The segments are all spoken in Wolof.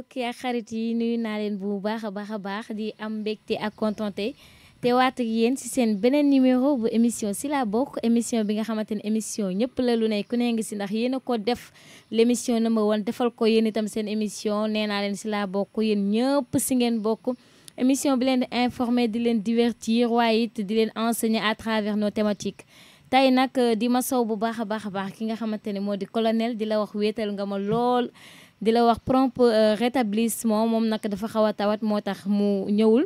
mbokk yi ak xarit yi nuyu naa leen bu baax a baax di am mbégte ak contenté te waat ak yéen ci seen beneen numéro bu émission si la bokk émission bi nga xamante ne émission ñëpp la lu ne ku ne ngi si ndax yéen a ko def l'émission number 1 defal ko yéen itam seen émission nee naa leen si la bokk yéen ñëpp si ngeen bokk émission bi leen di informer di leen divertir waaye it di leen enseigner à travers nos thématiques tey nag di ma sow bu baax a baax ki nga xamante ne moo di colonel di la wax wéetal nga ma lool di la wax prompt rétablissement moom nag dafa xaw a tawat moo tax mu ñëwul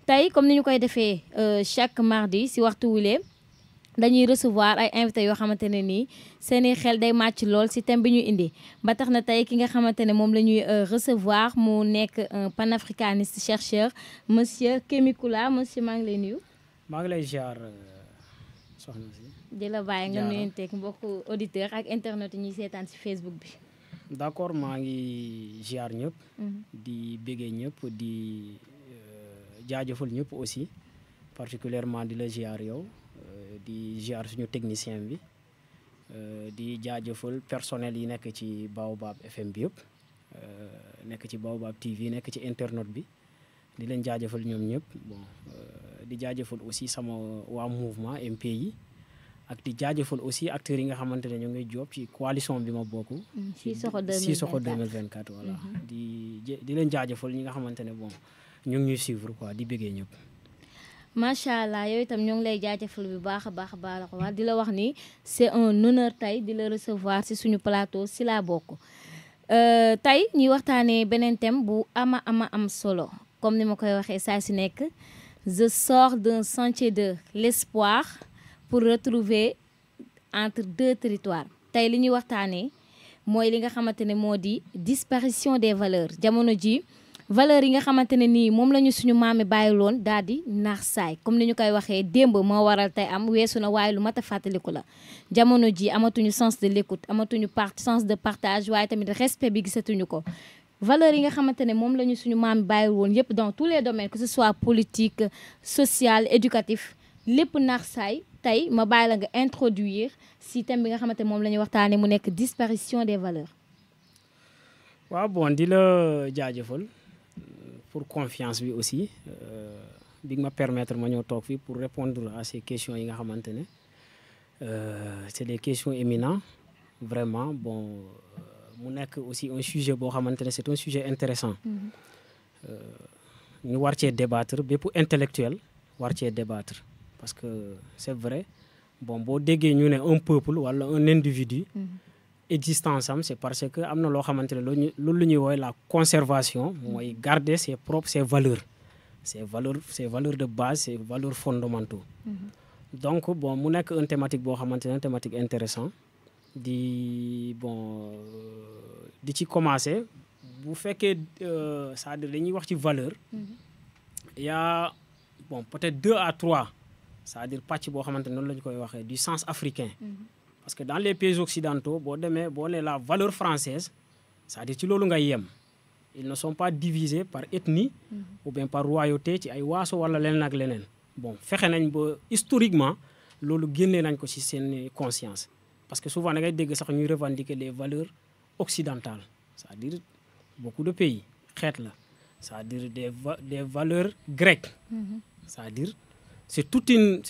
tey comme ni ñu koy defee chaque mardi si waxtu wulee dañuy recevoir ay invités yoo xamante ne nii seeni xel day màcc lool si thème bi ñu indi ba tax na tey ki nga xamante ne moom la ñuy recevoir mu nekk un panafricaniste chercheur monsieur Kémi Kula monsieur maa ngi lay nuyu. maa ngi lay ziar soxna si. di la bàyyi nga nuyonteeg mbokku auditeur ak internet yi ñuy seetaan si Facebook bi. d'accord maa ngi ziar ñëpp. di béggee ñëpp di jaajëfal ñëpp aussi particulièrement di la ziar yow di ziar suñu technicien bi di jaajëfal personnel yi nekk ci Baobab FM bi yëpp nekk ci Baobab TV nekk ci internet bi di leen jaajëfal ñoom ñëpp bon di jaajëfal aussi sama waa mouvement MPI ak di jaajëfal aussi acteurs yi nga xamante ne ñu ngi job ci coalition bi ma bokk. Sissoko 2024 voilà. di leen jaajëfal ñi nga xamante ne bon ñu ngi ñuy suivre quoi di bëggee ñëpp. macha allah yow itam ñoo ngi lay jaajëfal bu baax a baax di la wax ni c'est un honneur tey di la recevoir si suñu plateau si laa bokk. tey ñuy waxtaanee beneen thème bu am solo comme ni ma koy waxee saa si nekk je sors d'un sentier de l'espoir pour retrouver entre deux territoires tey li ñuy waxtaanee mooy li nga xamante ne moo di disparition des valeurs jamono ji valeurs yi nga xamante ne nii moom la ñu suñu maami bàyyiloon daal di naax saay comme ni ñu koy waxee démb moo waral tey am weesu na waaye lu mat a fàttaliku la jamono ji amatuñu sens de l'écoute amatuñu sens de partage waaye tamit respect bi gisatuñu ko valeurs yi nga xamante ne moom la ñu suñu maami bàyyiloon yëpp dans tous les domaines que ce soit politique social éducatif lépp naax saay tey ma bàyyi la nga introduire si thème bi nga xamante ne moom la ñuy waxtaanee mu nekk disparition des valeurs. waaw bon di la jaajëfal pour confiance bi aussi bi ma permettre ma ñëw toog fii pour répondre à ces questions yi nga xamante ne c'est des questions éminentes vraiment bon mu nekk aussi un sujet boo xamante ne c'est un sujet intéressant ñu war cee débattre bépp intellectuel war cee débattre parce que c'est vrai bon boo déggee ñu ne un peuple wala un individu existence am c'est parce que am na loo xamante ne loolu lu ñuy woowee la conservation mooy garder ses valeurs ses valeurs de base ses valeurs fondamentaux donc bon mu nekk une thématique boo xamante ne thématique intéressant di ci commencer bu fekkee c'est-à-dire dañuy wax ci valeur il y a bon peut-être 2 à 3 c'est-à-dire pàcc boo xamante ne noonu la ñu koy waxee du sens africain parce que dans les pays occidentaux boo ne la valeur française c'est-à-dire ci loolu ngay yem ils ne sont pas divisés par ethnie ou bien par royauté ci ay waaso wala leneen ak leneen bon fexe nañ ba historiquement loolu génnee nañ ko ci seen conscience parce que souvent da ngay dégg sax ñuy revendiquer les valeurs occidentales c'est-à-dire beaucoup de pays xeet la c'est-à-dire des valeurs grecques c'est-à-dire c'est toute une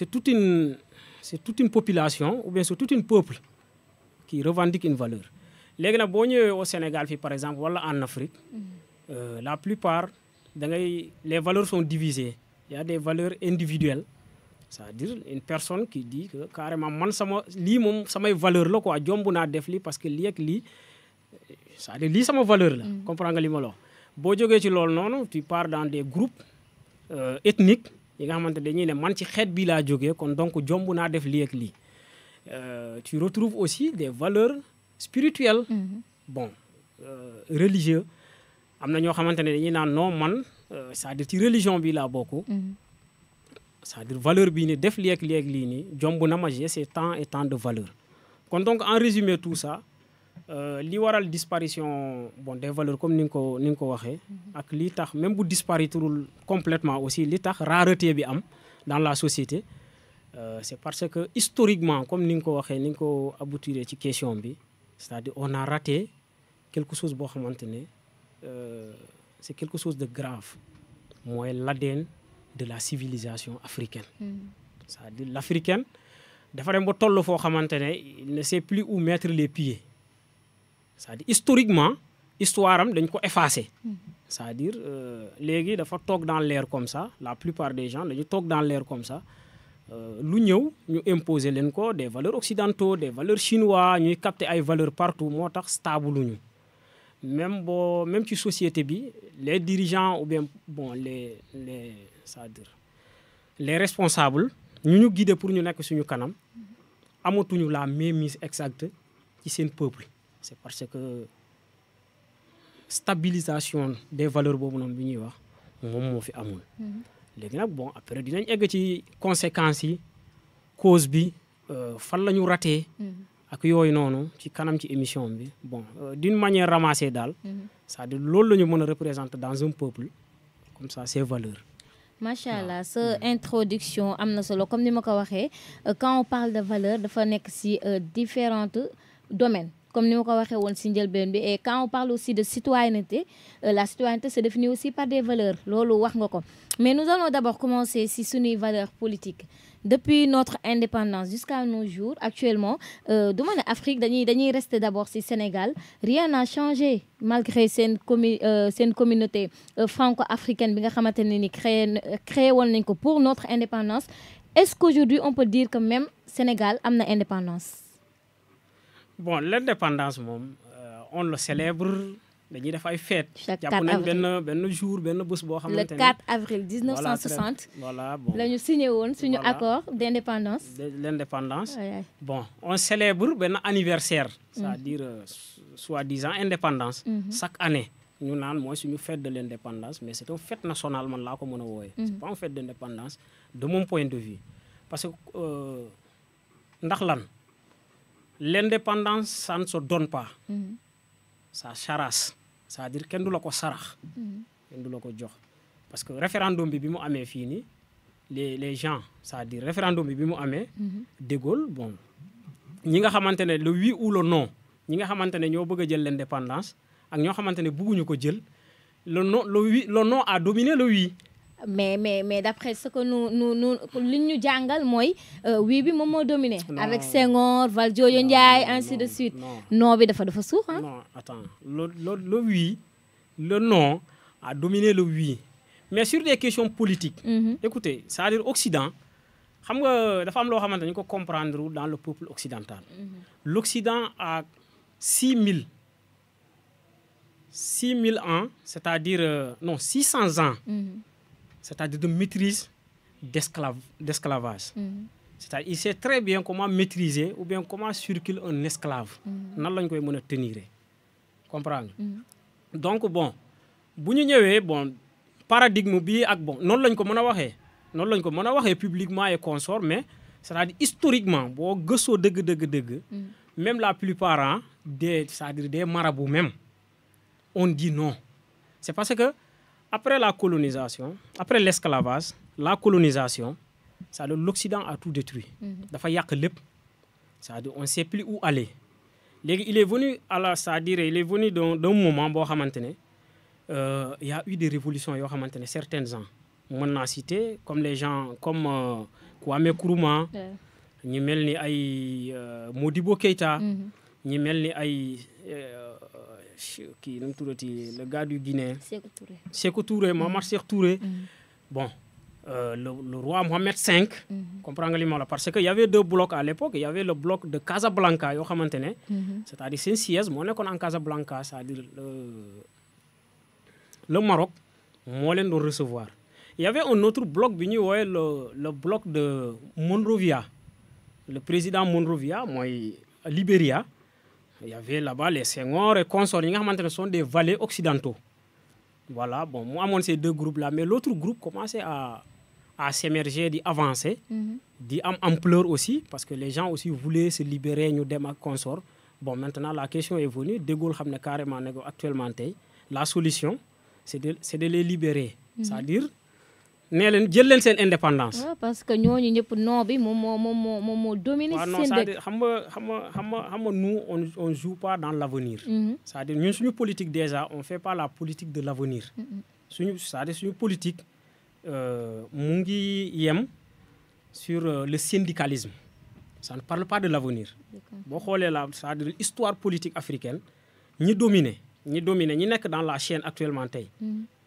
population ou bien c'est tout un peuple qui revendique une valeur léegi nag boo ñëwee au Sénégal fii par exemple wala en Afrique la plupart les valeurs sont divisées il y a des valeurs individuelles c'est-à-dire une personne qui dit que carrément man lii moom samay valeur la quoi jomb naa def lii parce que lii ak lii c'est-à-dire lii sama valeur la comprends nga li ma la wax boo jógee ci loolu noonu tu pars dans des groupes ethniques yi nga xamante dañuy ne man ci xeet bi laa jógee kon donc jomb naa def lii ak lii tu retrouves aussi des valeurs spirituelles bon religieux am na ñoo xamante ne dañuy naan non man c'est-à-dire ci religion bi laa bokk c'est-à-dire valeur bii ni def lii ak lii nii jomb na ma j'ai c'est tant et tant de valeur kon donc en résumé tout ça li waral disparition bon des valeurs comme ni nga ko waxee ak li tax même bu disparaîtrul complètement aussi li tax rareté bi am dans la société c'est parce que historiquement comme ni nga ko waxee ni nga ko aboutir ci question bi c'est-à-dire on a raté quelque chose boo xamante ne c'est quelque chose de grave mooy l'ADN de la civilisation africaine. C'est-à-dire l'africaine dafa dem ba toll foo xamante ne il ne sait plus où mettre les pieds. C'est-à-dire historiquement histoire am dañ ko effacé. C'est-à-dire léegi dafa toog dans l'air comme ça la plupart des gens dañu toog dans l'air comme ça lu ñëw ñu imposer leen ko des valeurs occidentaux des valeurs chinois ñuy capter ay valeurs partout moo tax stable luñu même ci société bi les dirigeants ou bien bon c'est-à-dire les responsables ñu guider pour ñu nekk suñu kanam amatuñu la mainmise exacte ci seen peuple. C'est parce que stabilisation des valeurs boobu noonu bi ñuy wax moom moo fi amul. léegi nag bon après dinañ egg ci conséquences yi cause bi fan la ñu ratee ak yooyu noonu ci kanam ci émission bi bon d'une manière ramassée daal. c'est-à-dire loolu la ñu mën a représenter dans un peuple comme ça ses valeurs. macha allah sa introduction am na solo comme ni ma ko waxee quand on parle de valeur dafa nekk ci différents domaines. Comme nous l'avons dit, et quand on parle aussi de citoyenneté, la citoyenneté se définit aussi par des valeurs. Mais nous allons d'abord commencer sur nos valeurs politiques. Depuis notre indépendance jusqu'à nos jours, actuellement, dans l'Afrique, nous restons d'abord au Sénégal. Rien n'a changé malgré cette communauté franco-africaine créée pour notre indépendance. Est-ce qu'aujourd'hui, on peut dire que même Sénégal a une indépendance? Bon, l'indépendance, on le célèbre, dañuy def ay fête. Chaque 4 avril. benn jour, benn bés boo xamante ne. Le 4 avril 1960. Voilà, bon. La ñu signé woon suñu accord d'indépendance. L'indépendance. Ouais. Bon, on célèbre benn anniversaire, c'est-à-dire soi-disant indépendance. Chaque année, ñu naan mooy suñu fête de l'indépendance, mais c'est une fête nationale man laa ko mën a wooyee. C'est pas une fête d'indépendance de mon point de vue. Parce que ndax lan l'indépendance, ça ne se donne pas. Ça charasse. C'est-à-dire kenn du la ko sarax. Kenn du la ko jox. Parce que référendum bi mu amee fii nii les gens, c'est-à-dire référendum bi mu amee. De Gaulle bon ñi nga xamante ne le oui ou le non ñi nga xamante ne ñoo bëgg a jël l'indépendance ak ñoo xamante ne bëgguñu ko jël le non a dominé le oui. Mais d'après ce que li ñu jàngal mooy oui bi moom moo dominé. Avec Senghor, Valdiodio Ndiaye ainsi de suite. Non bi dafa suux hein. Non, attends. Le oui, le non a dominé le oui. Mais sur des questions politiques. Écoutez, c'est-à-dire Occident, xam nga dafa am loo xamante ñu ko comprendre dans le peuple occidental. L'Occident a 6000 ans, c'est-à-dire 600 ans. C'est-à-dire de maîtrise d'esclavage. C'est-à-dire il sait très bien comment maîtriser ou bien comment circule un esclave. Nan lañ koy mën a tenir. Comprendre? Donc bon, bu ñu ñëwee bon paradigme bi ak bon noonu lañ ko mën a waxee. Noonu lañ ko mën a waxee publiquement et consort, mais c'est-à-dire historiquement boo gëstoo dëgg. Même la plupart c'est-à-dire des marabouts même, on dit non. C'est parce que après la colonisation, après l'esclavage, la colonisation, c'est-à-dire l'Occident a tout détruit. Dafa yàq lépp. C'est-à-dire on ne sait plus où aller. Léegi il est venu c'est-à-dire il est venu d'un moment boo xamante ne il y a eu des révolutions yoo xamante ne certains gens mën naa citer comme les gens comme Kwame Nkrumah, ñi mel ni ay Modibo Keïta, ñi mel ni ay kii nu mu tuddati le gars du Guinée. Sékou Touré, Mamad Sékou Touré. Bon, le roi Mohamed V. Comprends nga li ma la parce que y avait 2 blocs à l'époque. Il y avait le bloc de Casablanca yoo xamante ne. C'est-à-dire seen siège moo nekkoon en Casablanca, c'est-à-dire le Maroc moo leen doon recevoir. Il y avait un autre bloc bi ñuy woowee le bloc de Monrovia. Le président Monrovia mooy Libéria. Il y avait là-bas les Senghor et consorts, qui sont des vallées occidentaux. Voilà, bon, moi, j'ai ces 2 groupes-là, mais l'autre groupe commençait à s'émerger, d'avancer, d'ampleur aussi, parce que les gens aussi voulaient se libérer, nous démarrer consorts. Bon, maintenant, la question est venue, De Gaulle a carrément actuellement, la solution, c'est de les libérer. C'est-à-dire, nee leen jël leen seen indépendance. waaw parce que ñooñu ñëpp non bi moom moo dominé waaw non seen c'est-à-dire dëkk. xam nga nous on joue pas dans l'avenir. C'est-à-dire ñun suñu politique déjà on fait pas la politique de l'avenir. C'est-à-dire suñu politique mu ngi yem sur le syndicalisme. Ça ne parle pas de l'avenir. boo xoolee la c'est-à-dire l'histoire politique africaine ñi dominé ñi nekk dans la chaîne actuellement tey.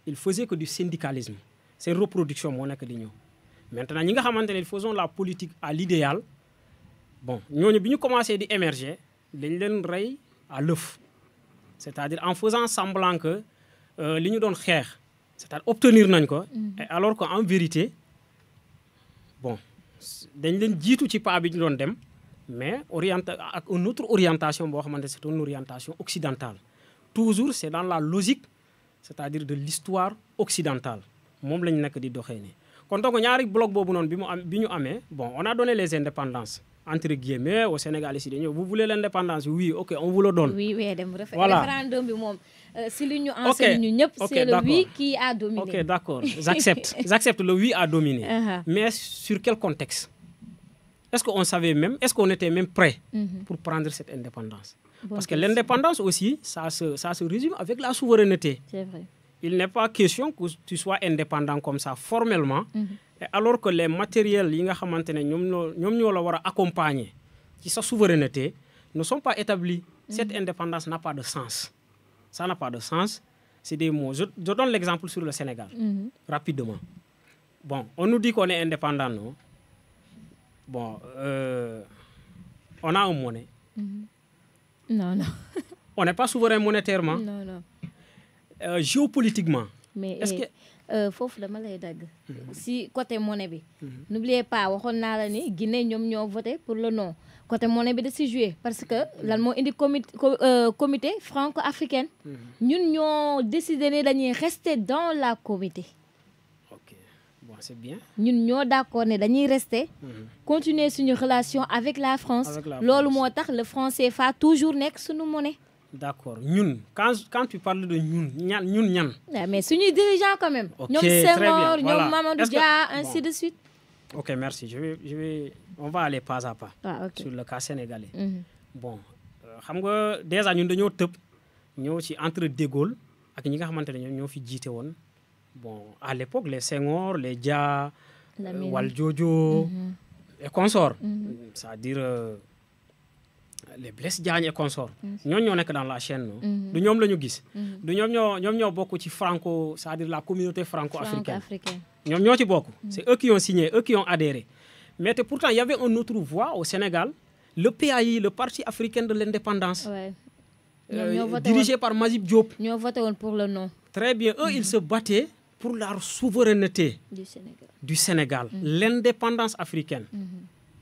il faisait que du syndicalisme. C'est reproduction moo nekk di ñëw. Maintenant ñi nga xamante ne faisons la politique à l'idéal bon ñooñu bi ñu commencé di émerger dañ leen rey à l'œuf. C'est-à-dire en faisant semblant que li ñu doon xeex c'est-à-dire obtenir nañ ko. alors qu'en vérité bon dañ leen jiitu ci pas bi ñu doon dem mais ak une autre orientation boo xamante c'est une orientation occidentale. Toujours c'est dans la logique c'est-à-dire de l'histoire occidentale moom lañ nekk di doxee nii. kon donc ñaari bloc boobu noonu bi ñu amee bon on a donné les indépendances entre guillemets au Sénégal ici dañoo vous voulez l'indépendance oui ok on vous le donne. oui dem voilà référendum bi moom si li ñu enseigne ñu ñëpp. c'est le oui qui a dominé. ok d'accord j'accepte le oui a dominé. Mais sur quel contexte? Est-ce qu'on était même prêt pour prendre cette indépendance? Parce que l'indépendance aussi ça se résume avec la souveraineté. C'est vrai. Il n'est pas question que tu sois indépendant comme ça formellement. Et alors que les matériels yi nga xamante ne ñoom ñoo la war a accompagner ci sa souveraineté ne sont pas établis. Cette indépendance n'a pas de sens. Ça n'a pas de sens. C'est des mots. Je donne l'exemple sur le Sénégal. Rapidement. Bon, on nous dit qu'on est indépendant, non? Bon, on a une monnaie. Non. On n'est pas souverain monétairement. Non. Géopolitiquement. Mais est-ce que foofu dama lay dagg. si côté monnaie bi. n'oubliez pas waxoon naa la ni Guinée ñoom ñoo voté pour le non. Côté monnaie bi da si joué parce que lan moo indi comité franco-africain. ñun ñoo décidé ne dañuy rester dans la comité. ok bon c'est bien. ñun ñoo d'accord ne dañuy rester. continuer suñu relation avec la France. loolu moo tax le franc CFA toujours nekk suñu monnaie. D'accord ñun quand tu parles de ñun ñan. mais suñuy dirigeant quand même. ok ñoom Senghor ñoom Mamadou Dia ainsi de suite. ok merci je vais on va aller pas à pas. Ok. Sur le cas sénégalais. Bon xam nga déjà ñun dañoo tëb ñëw ci entre De Gaulle ak ñi nga xamante ne ñoo fi jiite woon bon à l'époque les Senghor les Dia. Valdiodio et consorts. C'est-à-dire les Blaise Diagne et consorts. ñoo nekk dans la chaîne non. du ñoom la ñu gis. du ñoom ñoo bokk ci c'est-à-dire la communauté franco-africaine. ñoom ñoo ci bokk. C'est eux qui ont signé, eux qui ont adhéré. Mais pourtant il y avait une autre voix au Sénégal, le PAI, le Parti africain de l'indépendance. Ouais. Dirigé par Majib Diop. ñoo voté woon pour le non. Très bien, eux ils se battaient pour la souveraineté du Sénégal, l'indépendance africaine.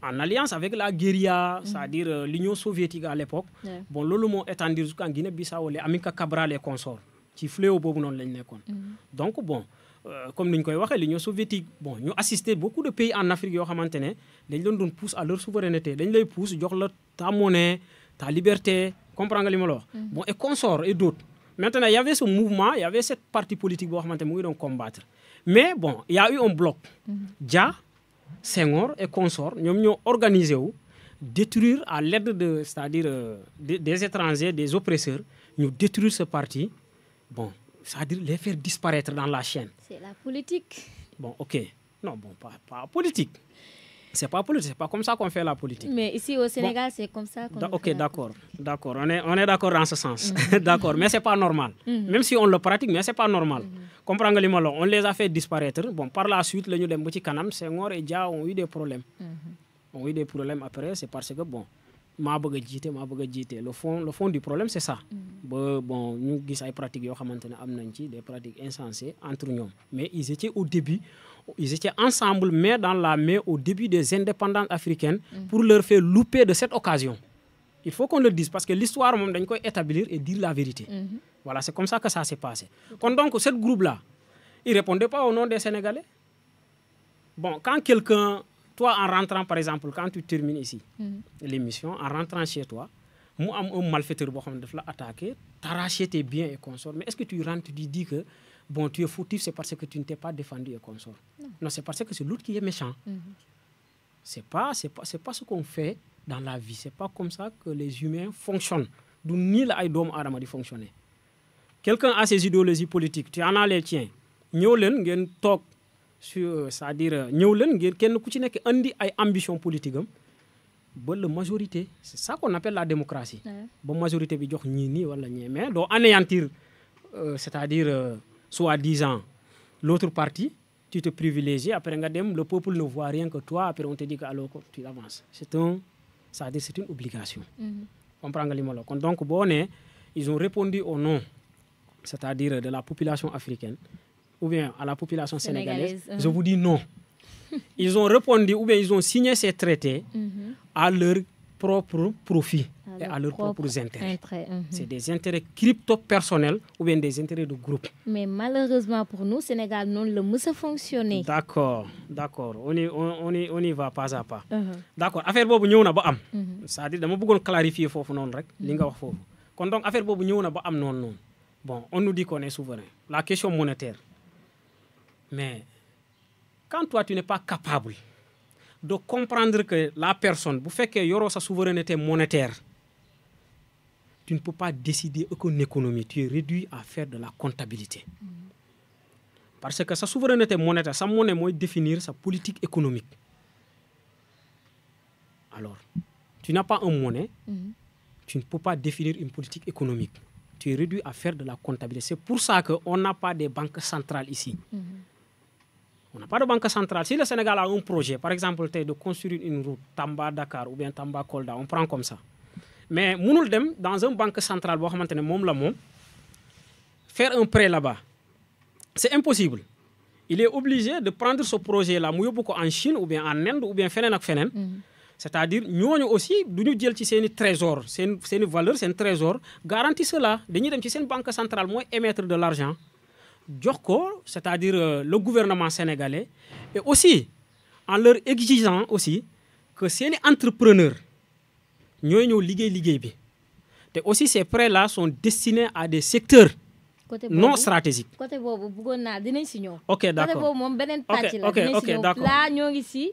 En alliance avec la guérilla, c'est-à-dire l'Union soviétique à l'époque. Bon loolu moo étendu jusqu'en Guinée-Bissau les Amilcar Cabral et consorts ci fléau boobu noonu lañ nekkoon. Donc bon comme ni ñu koy waxee l'Union soviétique bon ñu assisté beaucoup de pays en Afrique yoo xamante ne dañ leen doon pousse à leur souveraineté dañ lay pousse jox la ta monnaie ta liberté comprends nga li ma la wax. Bon et consorts et d'autres. Maintenant il y avait ce mouvement il y avait cette parti politique boo xamante ne mu ngi doon combattre mais bon il y a eu un bloc. Dia Senghor et consorts ñoom ñoo organisé wu détruire à l'aide de c'est-à-dire des étrangers des oppresseurs ñu détruire ce parti bon c'est-à-dire les faire disparaître dans la chaîne. C'est la politique. Bon ok non bon pas politique. C'est pas politique, c'est pas comme ça qu'on fait la politique. Mais ici au Sénégal c'est comme ça qu'on ok d'accord on est d'accord dans ce sens. D'accord mais c'est pas normal. Même si on le pratique mais c'est pas normal. Comprends nga li ma la on les a fait disparaître bon par la suite la ñu dem ba ci kanam Senghor et Dia ont eu des problèmes. Ont eu des problèmes après c'est parce que bon maa bëgg a jiite le fond du problème c'est ça. ba bon ñu gis ay pratiques yoo xamante ne am nañ ci des pratiques insensées entre ñoom mais ils étaient ensemble main dans la main au début des indépendances africaines pour leur faire louper de cette occasion. Il faut qu'on le dise parce que l'histoire moom dañ koy établir et dire la vérité. Voilà c'est comme ça que ça s'est passé. Kon donc ce groupe-là il répondait pas au nom des Sénégalais. Bon quand quelqu'un toi en rentrant par exemple quand tu termines ici l'émission en rentrant chez toi mu am un malfaiteur boo xam ne daf la attaqué t'arracher tes biens et consorts mais est-ce que tu rentres tu dis que bon, tu es fautif, c'est parce que tu ne t'es pas défendu et consort. Non, c'est parce que c'est l'autre qui est méchant. C'est pas ce qu'on fait dans la vie. C'est pas comme ça que les humains fonctionnent. D'où ni la doomu aadama di fonctionner. Quelqu'un a ses idéologies politiques, tu en as les tiens. Ñëw leen ngeen toog sur, c'est-à-dire ñëw leen ngeen kenn ku ci nekk andi ay ambition politique am ba la majorité. C'est ça qu'on appelle la démocratie. Ba majorité bi jox ñii nii wala ñee, mais doo anéantir c'est-à-dire soi-disant l'autre parti, tu te privilégies, après le peuple ne voit rien que toi, après on te dit que alors tu avances. C'est-à-dire c'est une obligation. Comprends nga li ma la kon donc boo nee ils ont répondu au nom, c'est-à-dire de la population africaine ou bien à la population sénégalaise. Je vous dis non. Ils ont répondu ou bien ils ont signé ces traités à leur propre profit et à leurs propres intérêts. C'est des intérêts crypto-personnels ou bien des intérêts de groupe. Mais malheureusement pour nous, Sénégal non le mës a fonctionner. D'accord. On y va pas à pas. D'accord. Affaire boobu ñëw na ba am. C'est-à-dire dama bëggoon clarifier foofu noonu rek li nga wax foofu. Kon donc affaire boobu ñëw na ba am noonu. Bon, on nous dit qu'on est souverain. La question monétaire. Mais quand toi tu n'es pas capable de comprendre que la personne, bu fekkee yoroo sa souveraineté monétaire, tu ne peux pas décider aucune économie. Tu es réduit à faire de la comptabilité. Parce que sa souveraineté monétaire, sa monnaie mooy définir sa politique économique. Alors, tu n'as pas une monnaie, tu ne peux pas définir une politique économique. Tu es réduit à faire de la comptabilité. C'est pour ça qu'on n'a pas de banque centrale ici. On n'a pas de banque centrale. Si le Sénégal a un projet, par exemple, de construire une route Tamba-Dakar ou bien Tamba-Kolda, on prend comme ça. Mais mënul dem dans une banque centrale boo xamante ne moom la moom faire un prêt là-bas. C'est impossible. Il est obligé de prendre ce projet-là mu yóbbu ko en Chine ou bien en Inde ou bien feneen ak feneen. C'est-à-dire ñooñu aussi du ñu jël ci seen i trésor seen i valeur seen trésor garantie cela dañuy dem ci seen banque centrale mooy émettre de l'argent jox ko, c'est-à-dire le gouvernement sénégalais, et aussi en leur exigeant aussi que seeni entrepreneurs ñooy ñëw liggéey bi. te aussi ces prêts-là sont destinés à des secteurs non stratégiques. Côté boobu bëggoon naa dinañ si ñëw. Ok d'accord côté boobu moom beneen pàcc la dinañ si ñëw. Là ñoo ngi si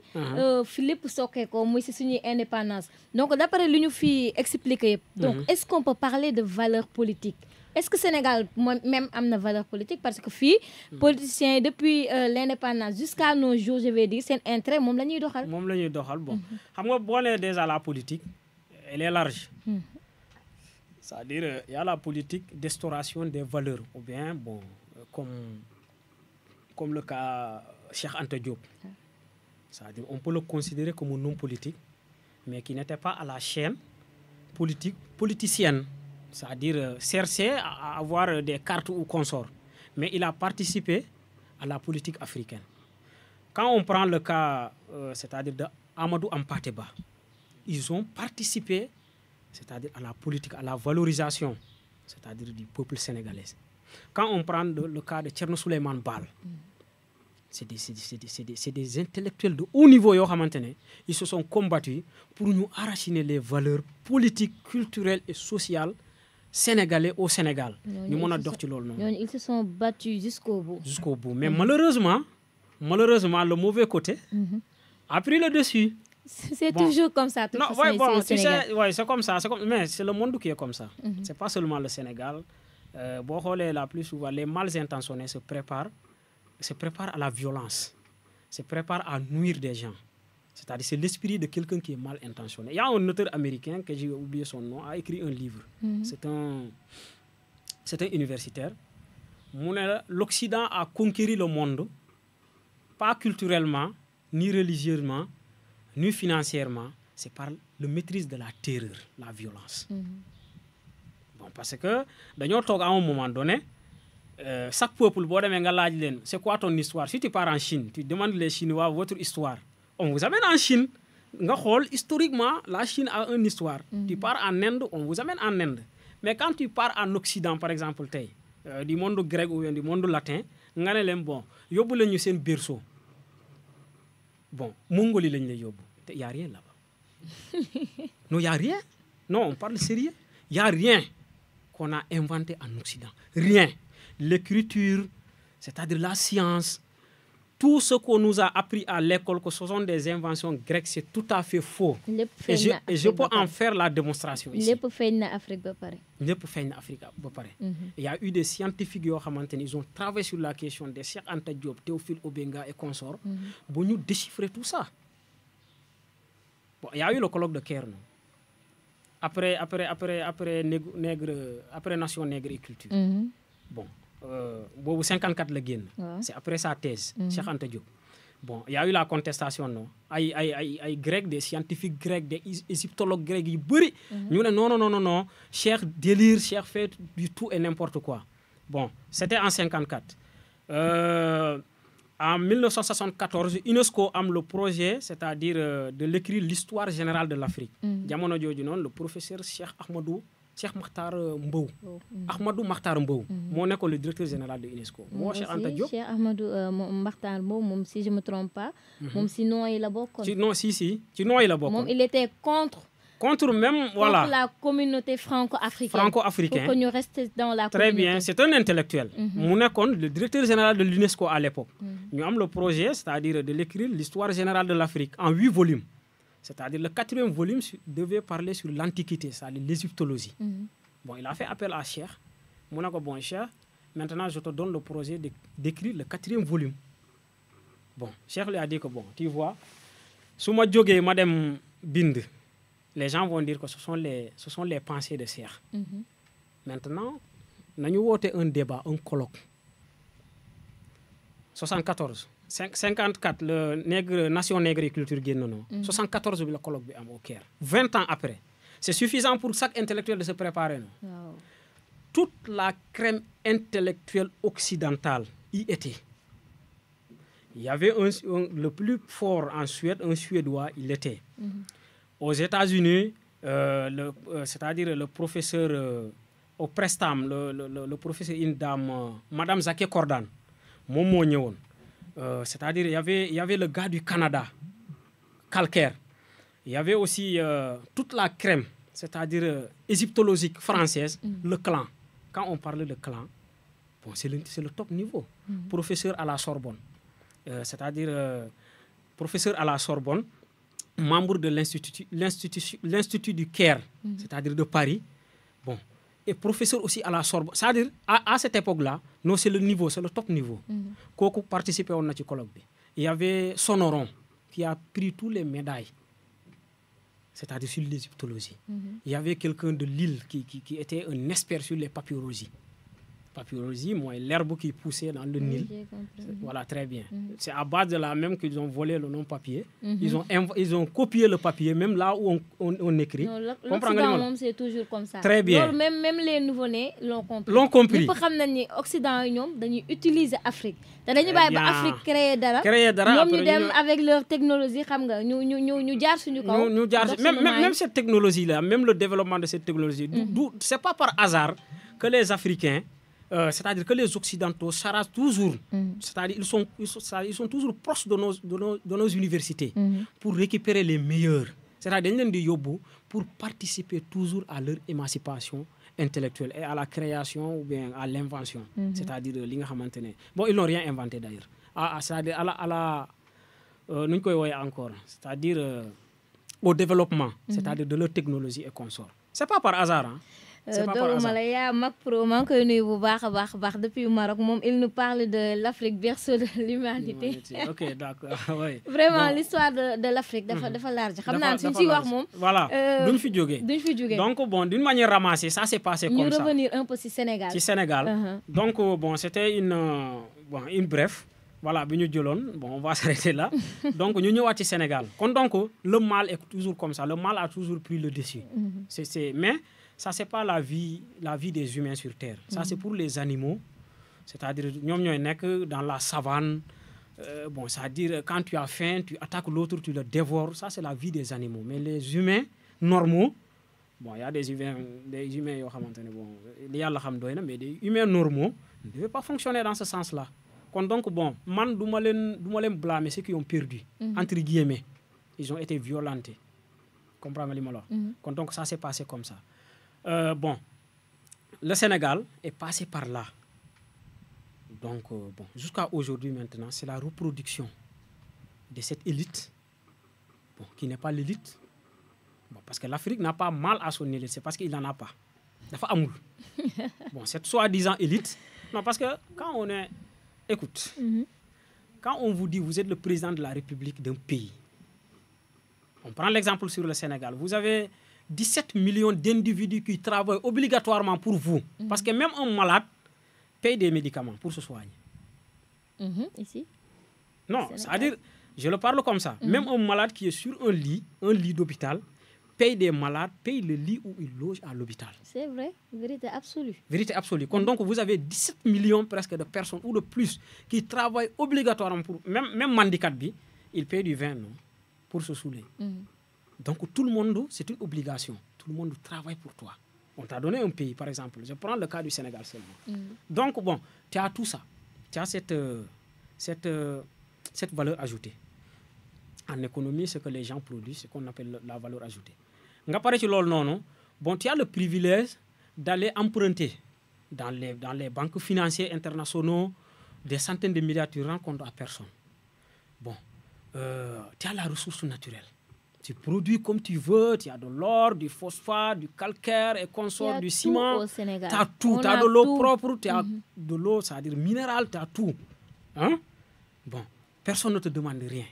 fi lépp sokkee ko muy si suñuy indépendance. Donc d'après lu ñu fi expliqué yëpp. Donc est-ce qu'on peut parler de valeur politique? Est-ce que Sénégal même am na valeur politique? Parce que fii politiciens yi depuis l'indépendance jusqu'à nos jours, je vais dire seen intérêt moom la ñuy doxal. Moom la ñuy doxal bon. Xam nga boo nee déjà la politique elle est large. C'est-à-dire il y a la politique d'instauration des valeurs ou bien bon comme le cas Cheikh Anta Diop. C'est-à-dire on peut le considérer comme un homme politique mais qui n'était pas à la chaîne politicienne. C'est-à-dire chercher à avoir des cartes ou consorts. Mais il a participé à la politique africaine. Quand on prend le cas, c'est-à-dire d'Amadou Hampâté Bâ, ils ont participé, c'est-à-dire à la politique, à la valorisation, c'est-à-dire du peuple sénégalais. Quand on prend le cas de Thierno Souleymane Baal, c'est des intellectuels de haut niveau, ils se sont combattus pour nous arracher les valeurs politiques, culturelles et sociales sénégalais au Sénégal. Ils se sont battus jusqu'au bout. Jusqu'au bout. Mais malheureusement, le mauvais côté a pris le dessus. C'est toujours comme ça. Non, tu sais, c'est comme ça. Mais c'est le monde qui est comme ça. C'est pas seulement le Sénégal. La plus souvent, les mal intentionnés se préparent à la violence, se préparent à nuire des gens. C'est-à-dire c'est l'esprit de quelqu'un qui est mal intentionné. Il y a un auteur américain, que j'ai oublié son nom, a écrit un livre. C'est un universitaire. L'Occident a conquéri le monde, pas culturellement, ni religieusement, ni financièrement. C'est par le maîtrise de la terreur, la violence. Bon, parce que, à un moment donné, chaque peuple, c'est quoi ton histoire? Si tu pars en Chine, tu demandes les Chinois votre histoire. On vous amène en Chine. Historiquement, la Chine a une histoire. Tu pars en Inde, on vous amène en Inde. Mais quand tu pars en Occident, par exemple, du monde grec ou du monde latin, on a un berceau. Bon, Mongolie, il n'y a rien là-bas. Non, il n'y a rien. Non, on parle sérieux. Il n'y a rien qu'on a inventé en Occident. Rien. L'écriture, c'est-à-dire la science, tout ce qu'on nous a appris à l'école, que ce sont des inventions grecques, c'est tout à fait faux. Et je peux en faire la démonstration ici. lépp feeñ na Afrique ba pare. lépp feeñ na Afrique ba pare. Il y a eu des scientifiques yoo xamante ni ils ont travaillé sur la question des Cheikh Anta Diop, Théophile Obenga et consorts. Pour nous déchiffrer tout ça. Bon, il y a eu le colloque de Caire, non? Après Nation Nègre et Culture. Bon, 54 le génn. C'est après sa thèse, Cheikh Anta Diop. Bon, il y a eu la contestation, non? Ay grecs, des scientifiques grecs, des égyptologues grecs, ils buri. Nous non, Cheikh délire, Cheikh fait du tout et n'importe quoi. Bon, c'était en 54. En 1974, UNESCO a le projet, c'est-à-dire de l'écrire l'histoire générale de l'Afrique. Jamono jooju noonu, le professeur Cheikh Makhtar Mbow. Ahmadou Makhtar Mbow. Moo nekkoon le directeur général de l'UNESCO. Moo Cheikh Anta Diop. Cheikh Ahmadou Makhtar Mbow, moom, si je ne me trompe pas, moom si non il a bokkoon. Si non il a bokkoon. Moom il était contre même, voilà. Contre la communauté franco-africaine. Franco-africaine. Pour que nous restions dans la communauté. Très bien, c'est un intellectuel. Mu nekkoon le directeur général de l'UNESCO à l'époque. Ñu am le projet, c'est-à-dire de l'écrire l'histoire générale de l'Afrique en 8 volumes. C'est-à-dire le 4e volume devait parler sur l'Antiquité, c'est-à-dire l'égyptologie. Bon, il a fait appel à Cheikh. Mu ne ko bon Cheikh, maintenant je te donne le projet d'écrire le 4e volume. Bon, Cheikh lui a dit que bon, tu vois, su ma jógee ma dem bind, les gens vont dire que ce sont les pensées de Cheikh. Maintenant, nañu woote un débat, un colloque. 74, 54, le Nation Nègre et Culture génn non. 74 bi le colloque bi am au Caire. 20 ans après. C'est suffisant pour chaque intellectuel de se préparer, non? Wow. Toute la crème intellectuelle occidentale y était. Il y avait le plus fort en Suède, un Suédois, il était. Aux États-Unis, c'est-à-dire le professeur au Prestam, le professeur, une dame, Madame Zaké Cordan, c'est-à-dire il y avait le gars du Canada, Calcaire. Il y avait aussi toute la crème, c'est-à-dire égyptologique française, le clan. Quand on parle de clan, bon, c'est le top niveau. Professeur à la Sorbonne, c'est-à-dire professeur à la Sorbonne, membre de l'Institut du Caire, c'est-à-dire de Paris, bon, et professeur aussi à la Sorbonne. C'est-à-dire, à cette époque-là, non, c'est le niveau, c'est le top niveau. Koko participait au colloque. Il y avait Sonoron, qui a pris tous les médailles, c'est-à-dire sur l'égyptologie. Il y avait quelqu'un de Lille qui était un expert sur les papyrologies. Papyrologie, moi, l'herbe qui poussait dans le Nil. Voilà, très bien. C'est à base de là même qu'ils ont volé le nom papier. Ils ont copié le papier, même là où on écrit. L'Occident, c'est toujours comme ça. Très bien. Alors, même les nouveau-nés l'ont compris. Nous savons que l'Occident, ils utilisent l'Afrique. Ils Afrique créer dara. Nous avec leur technologie, même cette technologie-là, même le développement de cette technologie, c'est pas par hasard que les Africains, c'est-à-dire que les Occidentaux s'arrachent toujours, c'est-à-dire ils sont toujours proches de nos universités pour récupérer les meilleurs. C'est-à-dire pour participer toujours à leur émancipation intellectuelle et à la création ou bien à l'invention. C'est-à-dire, bon, ils n'ont rien inventé d'ailleurs. C'est-à-dire c'est-à-dire au développement, c'est-à-dire de leur technologie et consorts. C'est pas par hasard, hein? Depuis le Maroc, il nous parle de l'Afrique berceau de l'humanité. Ok, d'accord. Oui. Vraiment, bon. L'histoire de l'Afrique est large. Voilà, donc, bon, d'une manière ramassée, ça s'est passé comme ça. Nous revenir un peu sur Sénégal. Sénégal. Donc, bon, c'était une bref. Voilà, bon, on va s'arrêter là. Donc, nous sommes au Sénégal. Donc, le mal est toujours comme ça. Le mal a toujours pris le dessus. Mais ça, c'est pas la vie des humains sur Terre. Ça, c'est pour les animaux. C'est-à-dire, nous sommes dans la savane. Bon, c'est-à-dire, quand tu as faim, tu attaques l'autre, tu le dévores. Ça, c'est la vie des animaux. Mais les humains normaux, bon, il y a des humains, mais des humains normaux ne devaient pas fonctionner dans ce sens-là. Donc, bon, man, je ne blâmer ceux qui ont perdu, entre guillemets. Ils ont été violentés. Comprenez-moi. Donc, ça s'est passé comme ça. Bon, le Sénégal est passé par là. donc, bon, jusqu'à aujourd'hui maintenant, c'est la reproduction de cette élite, bon, qui n'est pas l'élite. Bon, parce que l'Afrique n'a pas mal à son élite, c'est parce qu'il n'en a pas. Dafa amul. Bon, cette soi-disant élite, non, parce que quand on est... Écoute, quand on vous dit vous êtes le président de la République d'un pays, on prend l'exemple sur le Sénégal, vous avez 17 millions d'individus qui travaillent obligatoirement pour vous. Parce que même un malade paye des médicaments pour se soigner. Ici? Non, c'est-à-dire, je le parle comme ça. Même un malade qui est sur un lit d'hôpital, paye des malades, paye le lit où il loge à l'hôpital. C'est vrai, vérité absolue. Vérité absolue. Donc, vous avez 17 millions presque de personnes ou de plus qui travaillent obligatoirement pour... Même handicap, il paye du vin, non, pour se saouler. Donc, tout le monde, c'est une obligation. Tout le monde travaille pour toi. On t'a donné un pays, par exemple. Je prends le cas du Sénégal seulement. Donc, bon, tu as tout ça. Tu as cette valeur ajoutée. En économie, ce que les gens produisent, c'est ce qu'on appelle la valeur ajoutée. Bon, tu as le privilège d'aller emprunter dans les banques financières internationales des centaines de milliards, tu rends compte à personne. Bon, tu as la ressource naturelle. Tu produis comme tu veux, tu as de l'or, du phosphate, du calcaire et consorts, du ciment. Tu as tout, tu as de l'eau propre, tu as de l'eau, c'est-à-dire minérale, tu as tout. Hein? Bon, personne ne te demande rien.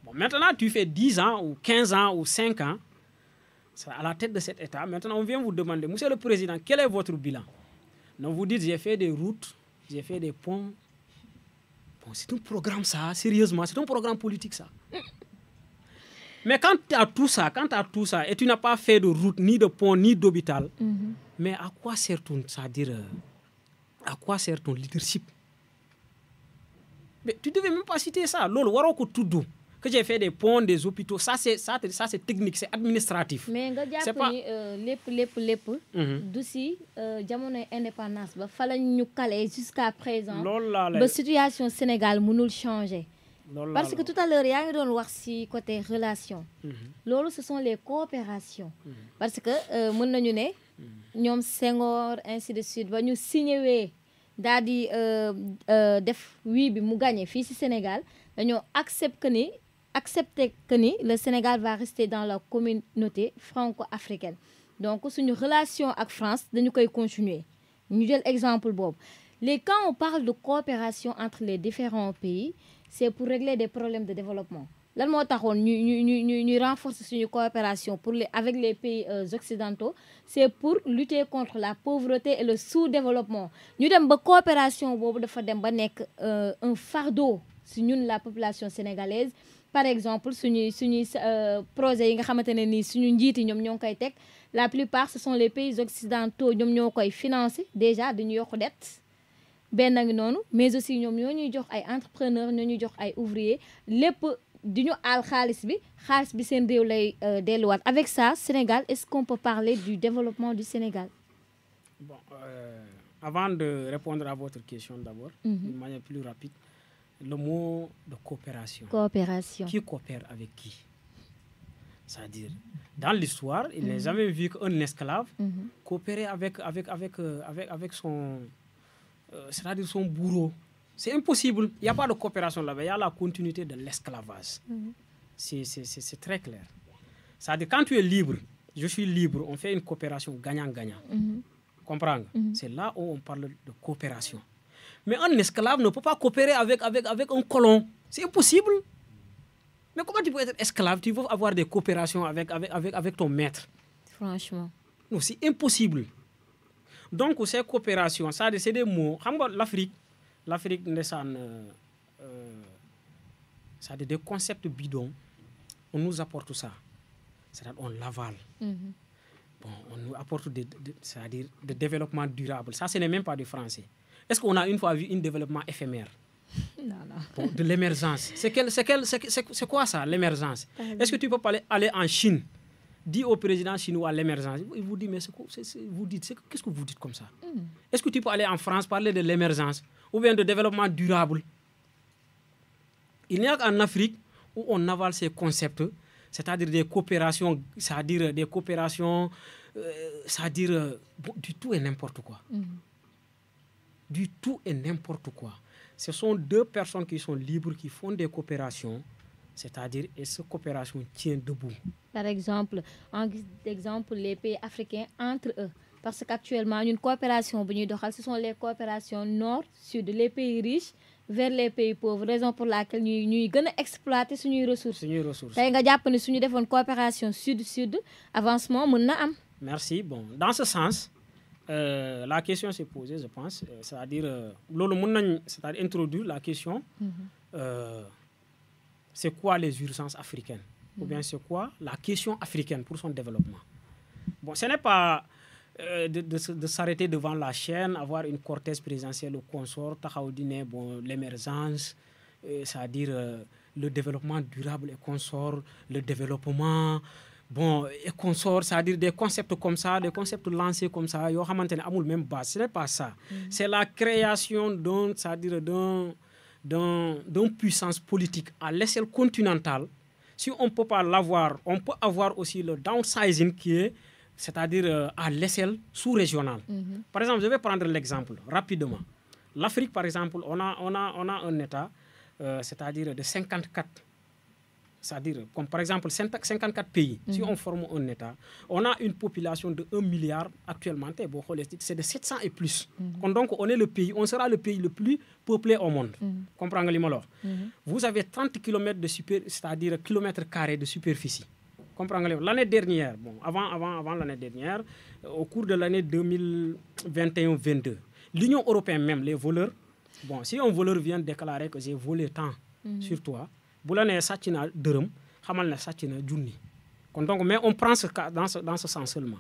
Bon, maintenant, tu fais 10 ans ou 15 ans ou 5 ans, c'est à la tête de cet État. Maintenant, on vient vous demander, Monsieur le Président, quel est votre bilan? Donc, vous dites, j'ai fait des routes, j'ai fait des ponts. Bon, c'est un programme, ça, sérieusement, c'est un programme politique, ça. Mais quand tu as tout ça, et tu n'as pas fait de route, ni de pont, ni d'hôpital, mais à quoi sert ton leadership? Mais tu ne devais même pas citer ça. Lolo, waroko tout que j'ai fait des ponts, des hôpitaux, ça c'est technique, c'est administratif. Mais nga japp ni lépp du si jamono indépendance ba fa la ñu calé jusqu'à présent. Ba situation Sénégal mënul changer. Parce que tout à l'heure yaa ngi doon wax ci côté relation. Lolo ce sont les coopérations. Parce que mën nañu né ñom Senghor ainsi de suite ba ñu signé daal di def oui bi mu gagné fii ci Sénégal dañoo accepter que ni le Sénégal va rester dans la communauté franco-africaine. Donc suñu relation avec France dañu koy continuer ñu jël exemple boobu. Quand on parle de coopération entre les différents pays, c'est pour régler des problèmes de développement. Lan moo taxoon ñu renforcer suñu coopération avec les pays occidentaux, c'est pour lutter contre la pauvreté et le sous-développement. Ñu dem ba coopération boobu dafa dem ba nekk un fardeau si ñun la population sénégalaise. Par exemple, suñu projet yi nga xamantene ni suñu njiiti ñom ñong koy tek, la plupart ce sont les pays occidentaux ñom ñoo koy financer déjà dañu yokk dette ben ngi nonu, mais aussi ñom ñoo ñuy jox ay entrepreneurs, ñoo ñuy jox ay ouvriers, lépp di ñu aal xaalis bi seen réew lay delluwaat. Avec ça, Sénégal, est-ce qu'on peut parler du développement du Sénégal? Bon, avant de répondre à votre question d'abord, d'une manière plus rapide, le mot de coopération. Coopération. Qui coopère avec qui? C'est-à-dire, dans l'histoire, il n'est jamais vu qu'un esclave coopérer avec son, c'est-à-dire son bourreau. C'est impossible. Il n'y a pas de coopération là-bas. Il y a la continuité de l'esclavage. C'est très clair. C'est-à-dire, quand tu es libre, je suis libre, on fait une coopération gagnant-gagnant. Comprends? C'est là où on parle de coopération. Mais un esclave ne peut pas coopérer avec un colon. C'est impossible. Mais comment tu peux être esclave? Tu veux avoir des coopérations avec ton maître. Franchement. Non, c'est impossible. Donc, ces coopérations, ça, c'est des mots. L'Afrique, ça a des concepts bidons. On nous apporte tout ça. C'est-à-dire on l'avale. Bon, on nous apporte c'est-à-dire des développements durables. Ça, ce n'est même pas du français. Est-ce qu'on a une fois vu un développement éphémère? Non. Bon, de l'émergence. C'est quoi ça, l'émergence? Est-ce que tu peux aller en Chine, dire au président chinois l'émergence? Il vous dit, mais qu'est-ce que vous dites comme ça? Est-ce que tu peux aller en France parler de l'émergence ou bien de développement durable? Il n'y a qu'en Afrique où on avale ces concepts, c'est-à-dire des coopérations, c'est-à-dire du tout et n'importe quoi. du tout et n'importe quoi. Ce sont deux personnes qui sont libres, qui font des coopérations, c'est-à-dire, et cette coopération tient debout. Par exemple, en guise d'exemple, les pays africains entre eux. Parce qu'actuellement, une coopération, ce sont les coopérations nord-sud, les pays riches vers les pays pauvres. Raison pour laquelle nous devons exploiter nos ressources. Tey nga jàpp ne suñu defoon coopération sud-sud, avancement mën na am. Merci. Bon, dans ce sens, la question s'est posée, je pense. C'est-à-dire, c'est-à-dire introduire la question, c'est quoi les urgences africaines? Ou bien c'est quoi la question africaine pour son développement? Bon, ce n'est pas de s'arrêter devant la chaîne, avoir une cortège présidentielle au consort, bon, l'émergence, c'est-à-dire le développement durable et consort, le développement, bon, et consort, c'est-à-dire des concepts comme ça, des concepts lancés comme ça, yo xamantene amul même base, ce n'est pas ça. C'est la création c'est-à-dire d'une puissance politique à l'échelle continentale. Si on ne peut pas l'avoir, on peut avoir aussi le downsizing qui est, c'est-à-dire à l'échelle sous-régionale. Par exemple, je vais prendre l'exemple rapidement. L'Afrique, par exemple, on a un État, c'est-à-dire de 54, c'est-à-dire comme par exemple 54 pays. Si on forme un État, on a une population de 1 milliard actuellement. C'est de 700 et plus. Donc on est le pays, on sera le pays le plus peuplé au monde. Comprenez-le? Vous avez 30 km de c'est-à-dire kilomètres carrés de superficie. Comprenez-le? L'année dernière, bon, avant l'année dernière, au cours de l'année 2021-22, l'Union européenne même, les voleurs, bon, si un voleur vient déclarer que j'ai volé tant sur toi, donc, mais on prend ce cas dans ce sens seulement.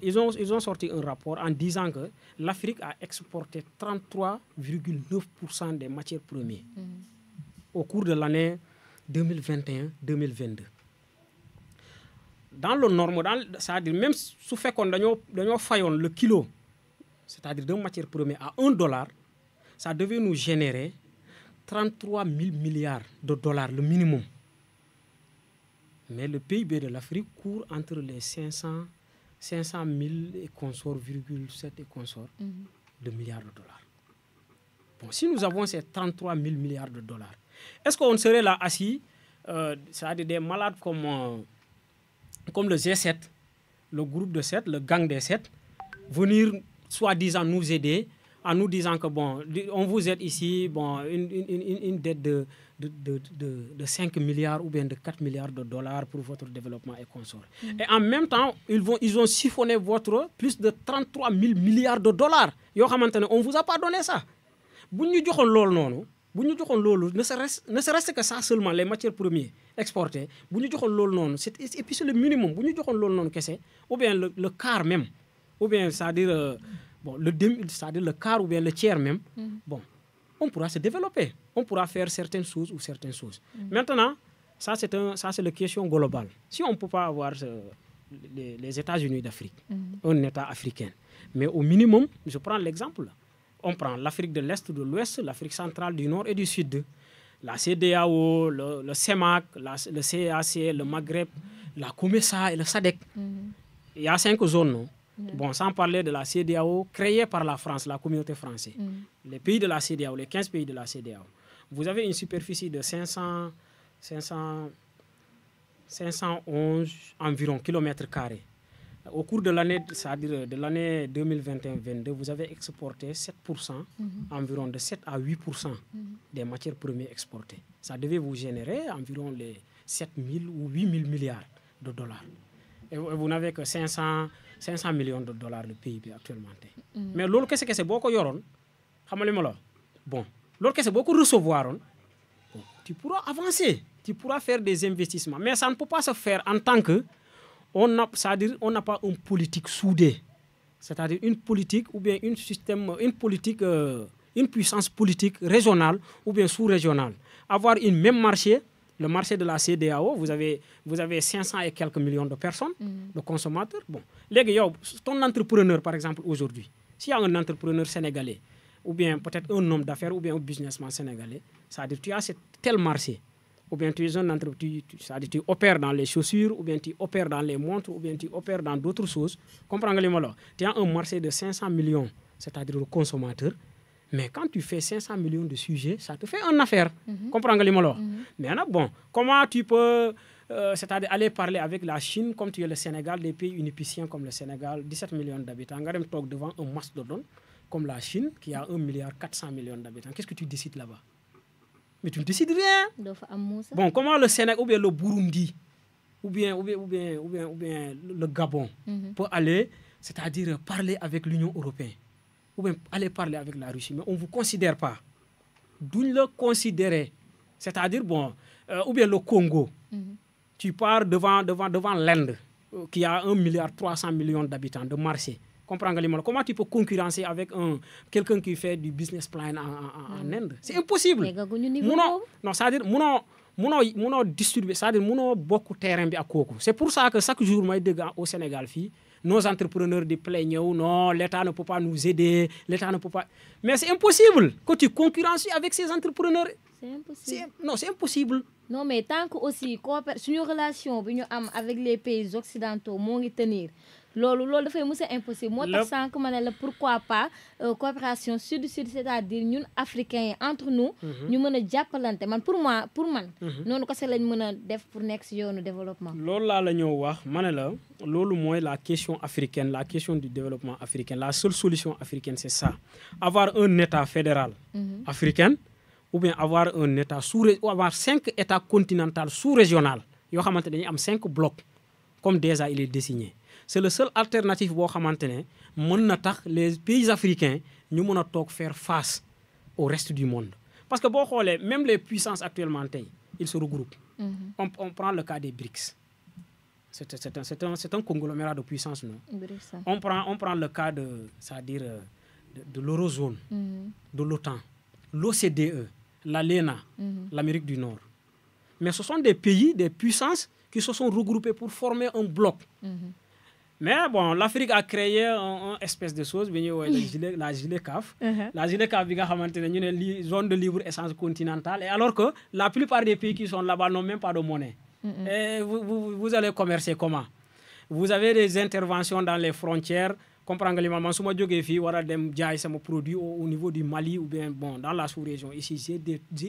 Ils ont sorti un rapport en disant que l'Afrique a exporté 33,9% des matières premières au cours de l'année 2021-2022. Dans le normal, c'est-à-dire même si fait qu'on a le kilo, c'est-à-dire de matière première à $1, ça devait nous générer 33 000 milliards de dollars, le minimum. Mais le PIB de l'Afrique court entre les 500 000 et consorts, 7 et consorts de milliards de dollars. Bon, si nous avons ces 33 000 milliards de dollars, est-ce qu'on serait là assis, c'est-à-dire des malades comme le G7, le groupe de 7, le gang des 7, venir soi-disant nous aider en nous disant que bon, on vous aide ici, bon, une dette de 5 milliards ou bien de 4 milliards de dollars pour votre développement et consort. Et en même temps, ils ont siphonné votre plus de 33 000 milliards de dollars. Yo xamantene on vous a pas donné ça. Bu ñu joxon lool nonu, ne serait-ce que ça seulement les matières premières exportées, bu ñu joxon lool nonu, et puis c'est le minimum, bu ñu joxon lool nonu kessé ou bien le quart même, ou bien c'est-à-dire bon, c'est-à-dire le quart ou bien le tiers même, bon, on pourra se développer. On pourra faire certaines choses ou certaines choses. Maintenant, ça c'est la question globale. Si on ne peut pas avoir les États-Unis d'Afrique, un État africain, mais au minimum, je prends l'exemple, on prend l'Afrique de l'Est, de l'Ouest, l'Afrique centrale, du Nord et du Sud, la CEDEAO, le CEMAC, le CAC, le Maghreb, la COMESA et le SADC. Il y a 5 zones, non? Bon, sans parler de la CEDEAO créée par la France, la communauté française. Les pays de la CEDEAO, les 15 pays de la CEDEAO. Vous avez une superficie de 511 environ kilomètres carrés. Au cours de l'année, c'est-à-dire de l'année 2021-22, vous avez exporté 7%, environ de 7 à 8% des matières premières exportées. Ça devait vous générer environ les 7 000 ou 8 000 milliards de dollars. Et vous n'avez que 500 millions de dollars de PIB actuellement. Mais l'autre, qu'est-ce que c'est beaucoup yoron? Bon, l'autre, qu'est-ce que c'est beaucoup recevoir? Tu pourras avancer, tu pourras faire des investissements. Mais ça ne peut pas se faire en tant que c'est-à-dire on n'a pas une politique soudée. C'est-à-dire une politique ou bien une puissance politique régionale ou bien sous-régionale. Avoir une même marché, le marché de la CEDEAO, vous avez 500 et quelques millions de personnes, de consommateurs. Bon, ton entrepreneur, par exemple, aujourd'hui, s'il y a un entrepreneur sénégalais, ou bien peut-être un homme d'affaires, ou bien un businessman sénégalais, c'est-à-dire tu as tel marché, ou bien tu es un entrepreneur, c'est-à-dire tu opères dans les chaussures, ou bien tu opères dans les montres, ou bien tu opères dans d'autres choses. Comprends-le-moi là. Tu as un marché de 500 millions, c'est-à-dire de consommateurs. Mais quand tu fais 500 millions de sujets, ça te fait une affaire. Comprends nga li ma la wax. Maintenant, bon, comment tu peux, c'est-à-dire aller parler avec la Chine, comme tu es le Sénégal, des pays unipiciens comme le Sénégal, 17 millions d'habitants, nga dem toog devant un mastodonte comme la Chine, qui a 1,4 milliard d'habitants. Qu'est-ce que tu décides là-bas? Mais tu ne décides rien. Bon, comment le Sénégal, ou bien le Burundi, ou bien le Gabon, peut aller, c'est-à-dire parler avec l'Union européenne, ou bien aller parler avec la Russie, mais on ne vous considère pas. D'où le considérer, c'est-à-dire, bon, ou bien le Congo, tu pars devant l'Inde, qui a 1,3 milliard d'habitants, de marché. Comprends nga li ma la comment tu peux concurrencer avec quelqu'un qui fait du business plan en Inde? C'est impossible. Non, c'est-à-dire, munoo distribuer, c'est-à-dire munoo bokk terrain bi ak kooku. C'est pour ça que chaque jour may dégg au Sénégal fii nos entrepreneurs di plaignent non, l'État ne peut pas nous aider, l'État ne peut pas. Mais c'est impossible que tu concurrences avec ces entrepreneurs. C'est impossible. Non, c'est impossible. Non, mais tant que aussi suñu relation bi ñu am avec les pays occidentaux moo ngi tenir. loolu dafay mos a impossible moo tax sànq ma ne la pourquoi pas coopération sud-sud c'est-à-dire ñun africains yi entre nous ñu mën a jàppalante man pour man noonu kese lañ mën a def pour nekk si yoonu développement. loolu laa la ñëw wax ma ne la loolu mooy la question africaine, la question du développement africain. La seule solution africaine c'est ça, avoir un état fédéral africain ou bien avoir un état ou avoir 5 états continentaux sous-régionaux yoo xamante dañuy am 5 blocs comme déjà il est désigné. C'est le seul alternative boo xamante ne mën na tax les pays africains ñu mën a toog faire face au reste du monde. Parce que boo xoolee même les puissances actuellement tey ils se regroupent. On prend le cas des BRICS. C'est un conglomérat de puissance, non? On prend le cas c'est-à-dire de l'eurozone, de l'OTAN, l'OCDE, l'ALENA, l'Amérique du Nord. Mais ce sont des pays, des puissances qui se sont regroupés pour former un bloc. Mais bon, l'Afrique a créé une espèce de chose, la GILECAF. La GILECAF, c'est zone de libre-échange continentale. Et alors que la plupart des pays qui sont là-bas n'ont même pas de monnaie. Et vous allez commercer comment? Vous avez des interventions dans les frontières. Comprends nga li ma man su ma jógee fii war a dem jaay sama produit au niveau du Mali ou bien bon dans la sous-région ici j'ai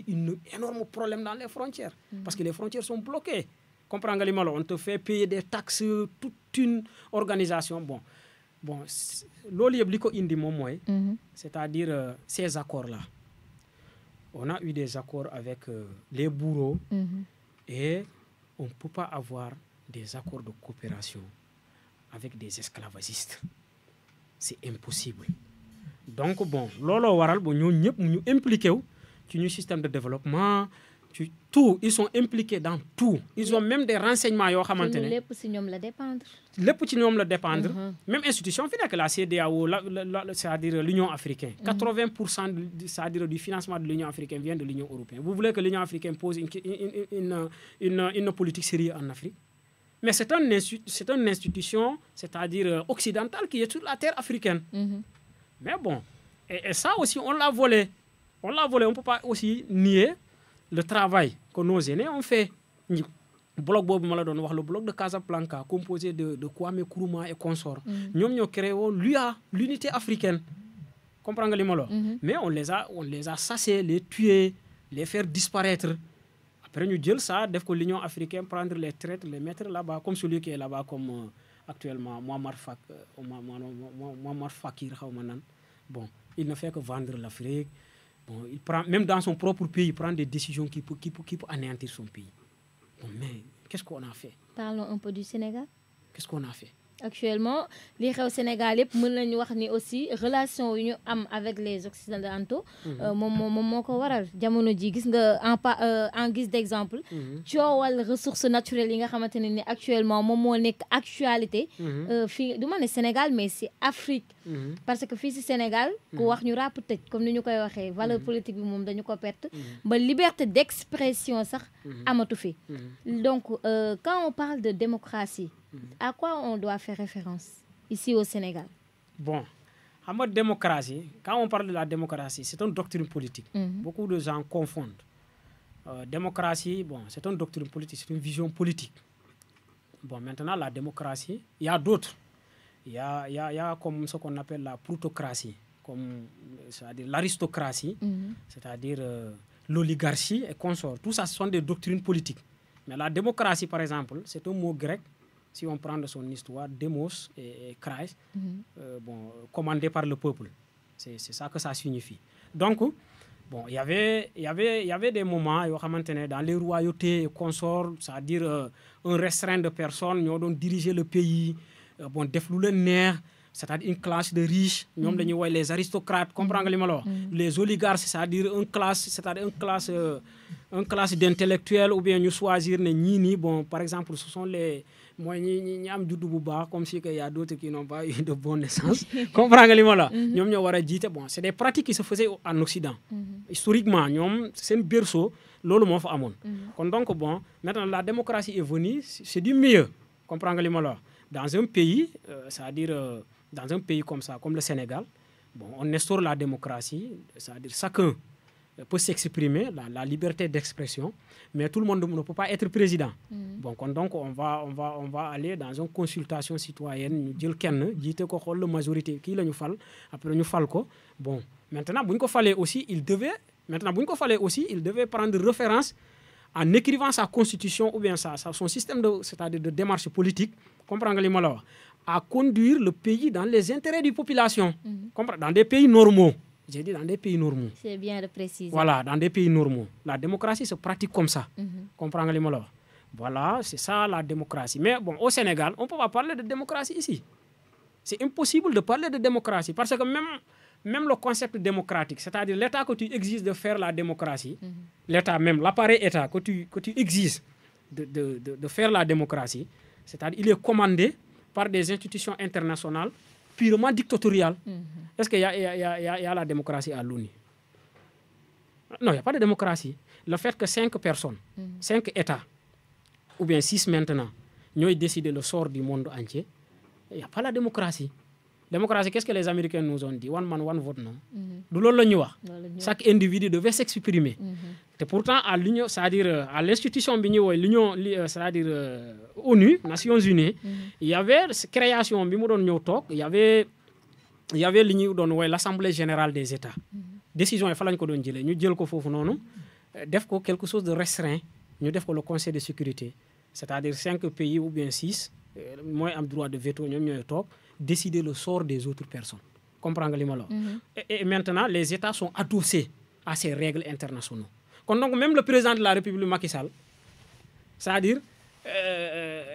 un énorme problème dans les frontières parce que les frontières sont bloquées. Comprends nga li ma la on te fait payer des taxes, toute une organisation bon loolu yëpp li ko indi moom mooy c'est-à-dire ces accords là on a eu des accords avec les bourreaux et on ne peut pas avoir des accords de coopération avec des esclavagistes. C'est impossible. Donc bon looloo waral ba ñoo ñëpp ñu impliqué wu ci ñu système de développement ci tout ils sont impliqués dans tout. Ils ont même des renseignements yoo xamante ne lépp ci ñoom la dépendre. lépp ci ñoom la dépendre. Même institution fi nekk la CEDEAO c'est-à-dire l'Union africaine. 80% c'est-à-dire du financement de l'Union africaine vient de l'Union européenne. Vous voulez que l'Union africaine pose une politique sérieuse en Afrique? Mais c'est une institution, c'est-à-dire occidentale, qui est sur la terre africaine. Mais bon, et ça aussi, on l'a volé. On ne peut pas aussi nier le travail que nos aînés ont fait. Le bloc le bloc de Casablanca, composé de Kwame Nkrumah et consorts, nous avons créé l'UA, l'unité africaine. Comprends-vous les mots? Mais on les a sassés, les tués, les faire disparaître. Après, nous disons ça, dès que l'Union africaine prendre les traites, les mettre là-bas, comme celui qui est là-bas, comme actuellement, Muammar Fakir. Bon, il ne fait que vendre l'Afrique. Bon, il prend, même dans son propre pays, il prend des décisions qui peuvent anéantir son pays. Bon, mais qu'est-ce qu'on a fait? Parlons un peu du Sénégal. Qu'est-ce qu'on a fait? Actuellement li xew Sénégal yëpp mën nañu wax ni aussi relation yu ñu am avec les occidentaux moom moo ko waral jamono ji gis nga en guise d'exemple coowal ressources naturelles yi nga xamante ne ni actuellement moom moo nekk actualité fii du ma ne Sénégal mais si Afrique parce que fii si Sénégal ku wax ñu ràpp tëj comme ni ñu koy waxee valeur politique bi moom dañu ko perte ba liberté d'expression sax amatu fi donc quand on parle de démocratie à quoi on doit faire référence ici au Sénégal? Bon, en démocratie, quand on parle de la démocratie, c'est une doctrine politique. Beaucoup de gens confondent. Démocratie, bon, c'est une doctrine politique, c'est une vision politique. Bon, maintenant, la démocratie, il y a d'autres. Il y a comme ce qu'on appelle la plutocratie. comme c'est-à-dire l'aristocratie, c'est-à-dire l'oligarchie et consorts. Tout ça, ce sont des doctrines politiques. Mais la démocratie, par exemple, c'est un mot grec, si on prend de son histoire, démos et krais, commandé par le peuple. C'est ça que ça signifie. Donc, bon, il y avait des moments dans les royautés et consorts, c'est-à-dire un restreint de personnes qui ont dirigé le pays, c'est-à-dire une classe de riches, les aristocrates, les oligarques, c'est-à-dire une classe d'intellectuels, ou bien nous choisir par exemple, ce sont les comme si il y a d'autres qui n'ont pas eu de bonne naissance. C'est des pratiques qui se faisaient en Occident. Historiquement, c'est un berceau, donc, maintenant la démocratie est venue, c'est du mieux. Dans un pays, c'est-à-dire dans un pays comme ça, comme le Sénégal, on instaure la démocratie, c'est-à-dire chacun peut s'exprimer, la liberté d'expression, mais tout le monde ne peut pas être président. Donc on va aller dans une consultation citoyenne, nous disons qu'il la majorité qui la après nous falco. Maintenant il devait prendre référence en écrivant sa constitution ou bien son système c'est-à-dire de démarche politique, à conduire le pays dans les intérêts des populations, dans des pays normaux. J'ai dit dans des pays normaux. C'est bien de préciser. Voilà, dans des pays normaux. La démocratie se pratique comme ça. Voilà, c'est ça la démocratie. Mais au Sénégal, on ne peut pas parler de démocratie ici. C'est impossible de parler de démocratie parce que même le concept démocratique, c'est-à-dire l'État que tu exiges de faire la démocratie, l'État même, l'appareil État que tu exiges de faire la démocratie, c'est-à-dire il est commandé par des institutions internationales purement dictatoriales. Est-ce qu'il y a la démocratie à l'ONU? Non, il n'y a pas de démocratie. Le fait que 5 personnes, 5 États, ou bien 6 maintenant, ont décidé le sort du monde entier, il n'y a pas la démocratie. Démocratie, qu'est-ce que les Américains nous ont dit? One man, one vote, non? Chaque individu devait s'exprimer. Et pourtant, à l'Union, c'est-à-dire à l'institution l'Union, c'est-à-dire ONU, Nations Unies, il y avait création, il y avait l'Assemblée générale des États. Décision, il fallait que nous disions quelque chose de restreint, nous devons le Conseil de sécurité, c'est-à-dire 5 pays ou bien 6, moi, j'ai le droit de veto, décider le sort des autres personnes. Et maintenant, les États sont adossés à ces règles internationales. Donc, même le président de la République, Macky Sall, c'est-à-dire,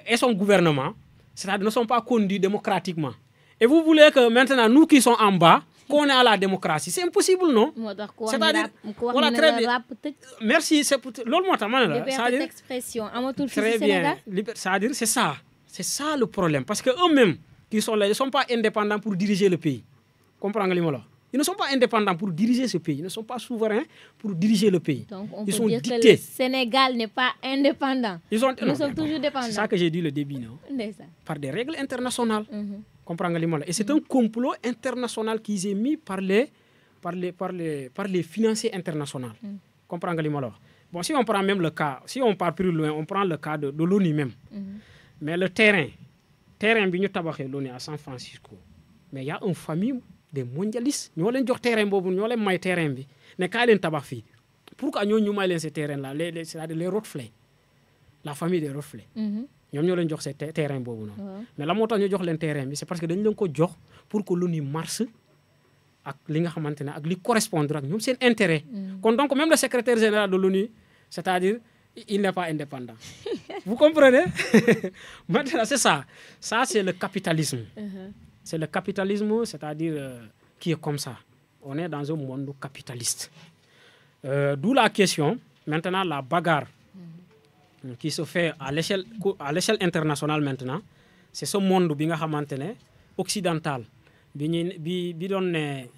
et son gouvernement, c'est-à-dire, ne sont pas conduits démocratiquement. Et vous voulez que maintenant, nous qui sommes en bas, qu'on ait à la démocratie. C'est impossible, non? C'est-à-dire, voilà, très bien. Merci, c'est pour liberté d'expression. Très bien. C'est-à-dire, c'est ça. C'est ça le problème. Parce qu'eux-mêmes, qui sont là, ils ne sont pas indépendants pour diriger le pays. Comprenez-moi là? Ils ne sont pas indépendants pour diriger ce pays. Ils ne sont pas souverains pour diriger le pays. Donc, on peut dire que le Sénégal n'est pas indépendant. Nous sommes toujours dépendants. C'est ça que j'ai dit le début, non? Par des règles internationales. Comprenez-moi là? Et c'est un complot international qui est mis par les financiers internationaux. Comprenez-moi là? Bon, si on prend même le cas, si on part plus loin, on prend le cas de l'ONU même. Mais le terrain l'ONU à San Francisco, mais il y a une famille des mondialistes. Nous avons un terrain, nous avons un terrain. Mais quand ils ont fait, pourquoi nous avons ce terrain-là, c'est-à-dire les Rothschild, la famille des Rothschild. Nous avons ce terrain. Mais la montagne nous avons le terrain, c'est parce que nous avons fait pour que l'ONU marche avec les correspondants. Nous avons un intérêt. Donc même le secrétaire général de l'ONU, c'est-à-dire il n'est pas indépendant. Vous comprenez? Maintenant, c'est ça. Ça, c'est le capitalisme. C'est le capitalisme, c'est-à-dire qui est comme ça. On est dans un monde capitaliste. D'où la question, maintenant, la bagarre qui se fait à l'échelle internationale maintenant, c'est ce monde occidental.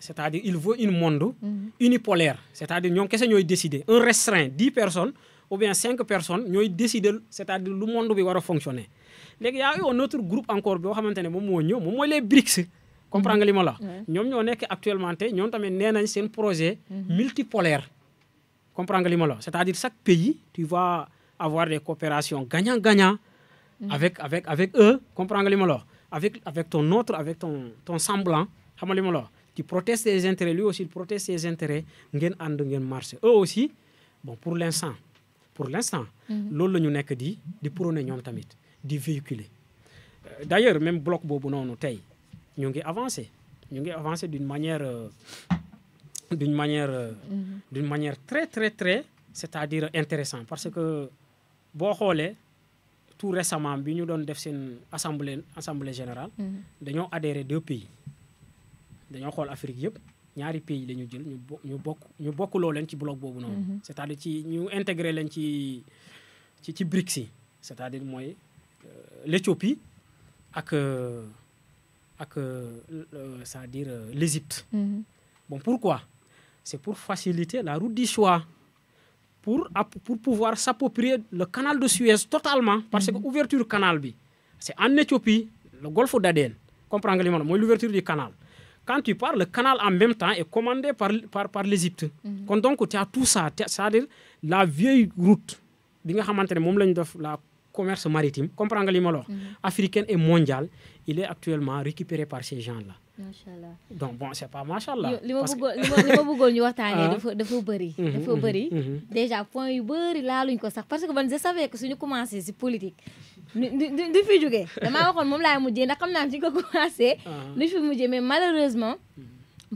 C'est-à-dire il veut un monde unipolaire. C'est-à-dire nous avons décidé, un restreint, 10 personnes, ou bien 5 personnes, nous avons décidé, c'est-à-dire le monde va fonctionner. Il y a eu un autre groupe encore, les BRICS. Comprenez-moi là? Nous avons actuellement un projet multipolaire. Comprenez-moi là? C'est-à-dire chaque pays, tu vas avoir des coopérations gagnant-gagnant avec eux. Comprenez-moi là? Avec ton autre, avec ton semblant. qui protège ses intérêts, lui aussi il protège ses intérêts, ngeen ànd ngeen marché. Eux aussi, bon, pour l'instant, loolu la ñu nekk di prôner ñoom tamit, di véhiculer. D'ailleurs, même bloc boobu noonu tey ñu ngi avancé d'une manière très très très, c'est-à-dire intéressant, parce que boo xoolee tout récemment bi ñu doon def seen assemblée générale, dañoo adhéré 2 pays. dañoo xool Afrique yëpp ñaari pays la ñu jël ñu bokkuloo leen ci bloc boobu noonu. c'est-à-dire ci ñu intégré leen ci BRICS yi, c'est-à-dire mooy l'Éthiopie ak c'est-à-dire l'Égypte. Bon, pourquoi? C'est pour faciliter la route du choix, pour pouvoir s'approprier le canal de Suez totalement, parce que l'ouverture du canal, c'est en Éthiopie, le golfe d'Aden. Comprends nga li ma la mooy l'ouverture du canal. Quand tu parles, le canal en même temps est commandé par l'Égypte. Donc, tu as tout ça, c'est-à-dire la vieille route, bi nga xamante ne moom la ñu def la commerce maritime, comprends nga li ma la wax, africaine et mondiale, il est actuellement récupéré par ces gens-là. Machallah. Donc bon, c'est pas machallah. li ma bëggoon ñu waxtaanee dafa bëri. Déjà point yu bëri laaluñ ko sax, parce que man je savais que suñu commencé si politique du fi jógee. Damaa waxoon moom laay mujjee ndax xam naa suñu ko commencé du fi mujjee, mais malheureusement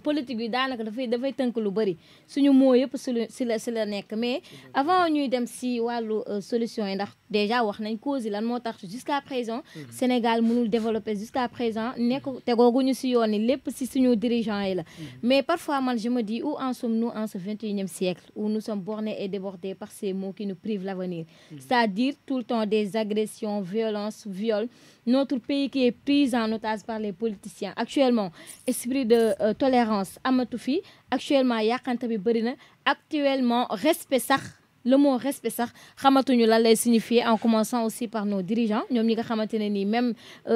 politique bi daanaka dafay tënk lu bëri suñu moo yëpp si la nekk. Mais avant ñuy dem si wàllu solution yi, ndax déjà wax nañ cause yi lan moo tax jusqu'à présent Sénégal mënul développer, jusqu'à présent nekk tegooguñu si yoon yi, lépp si suñu dirigeants yi la. Mais parfois man je me dis où en sommes-nous en ce 21e siècle où nous sommes bornés et débordés par ces mots qui nous privent l'avenir. C'est-à-dire tout le temps des agressions, violences, viols. Notre pays qui est pris en otage par les politiciens. Actuellement, esprit de tolérance amatu fi. Actuellement, yàqante bi bëri na. Actuellement, respect sax, le mot respect sax xamatuñu lan lay signifier, en commençant aussi par nos dirigeants. Ñoom ñi nga xamante ne nii même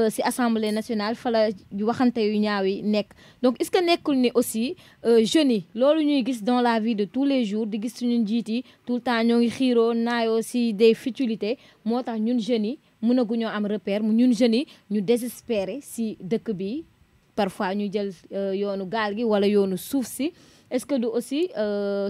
si Assemblée nationale fa la waxante yu ñaaw yi nekk. Donc est-ce que nekkul ni aussi jeunes yi loolu ñuy gis dans la vie de tous les jours, di gis suñu njiit yi tout le temps ñoo ngi xiiroo naayoo si des futilités, moo tax ñun jeunes yi mënaguñoo am repère, ñun jeunes yi ñu désespéré si dëkk bi, parfois ñu jël yoonu gaal gi wala yoonu suuf si. Est-ce que du aussi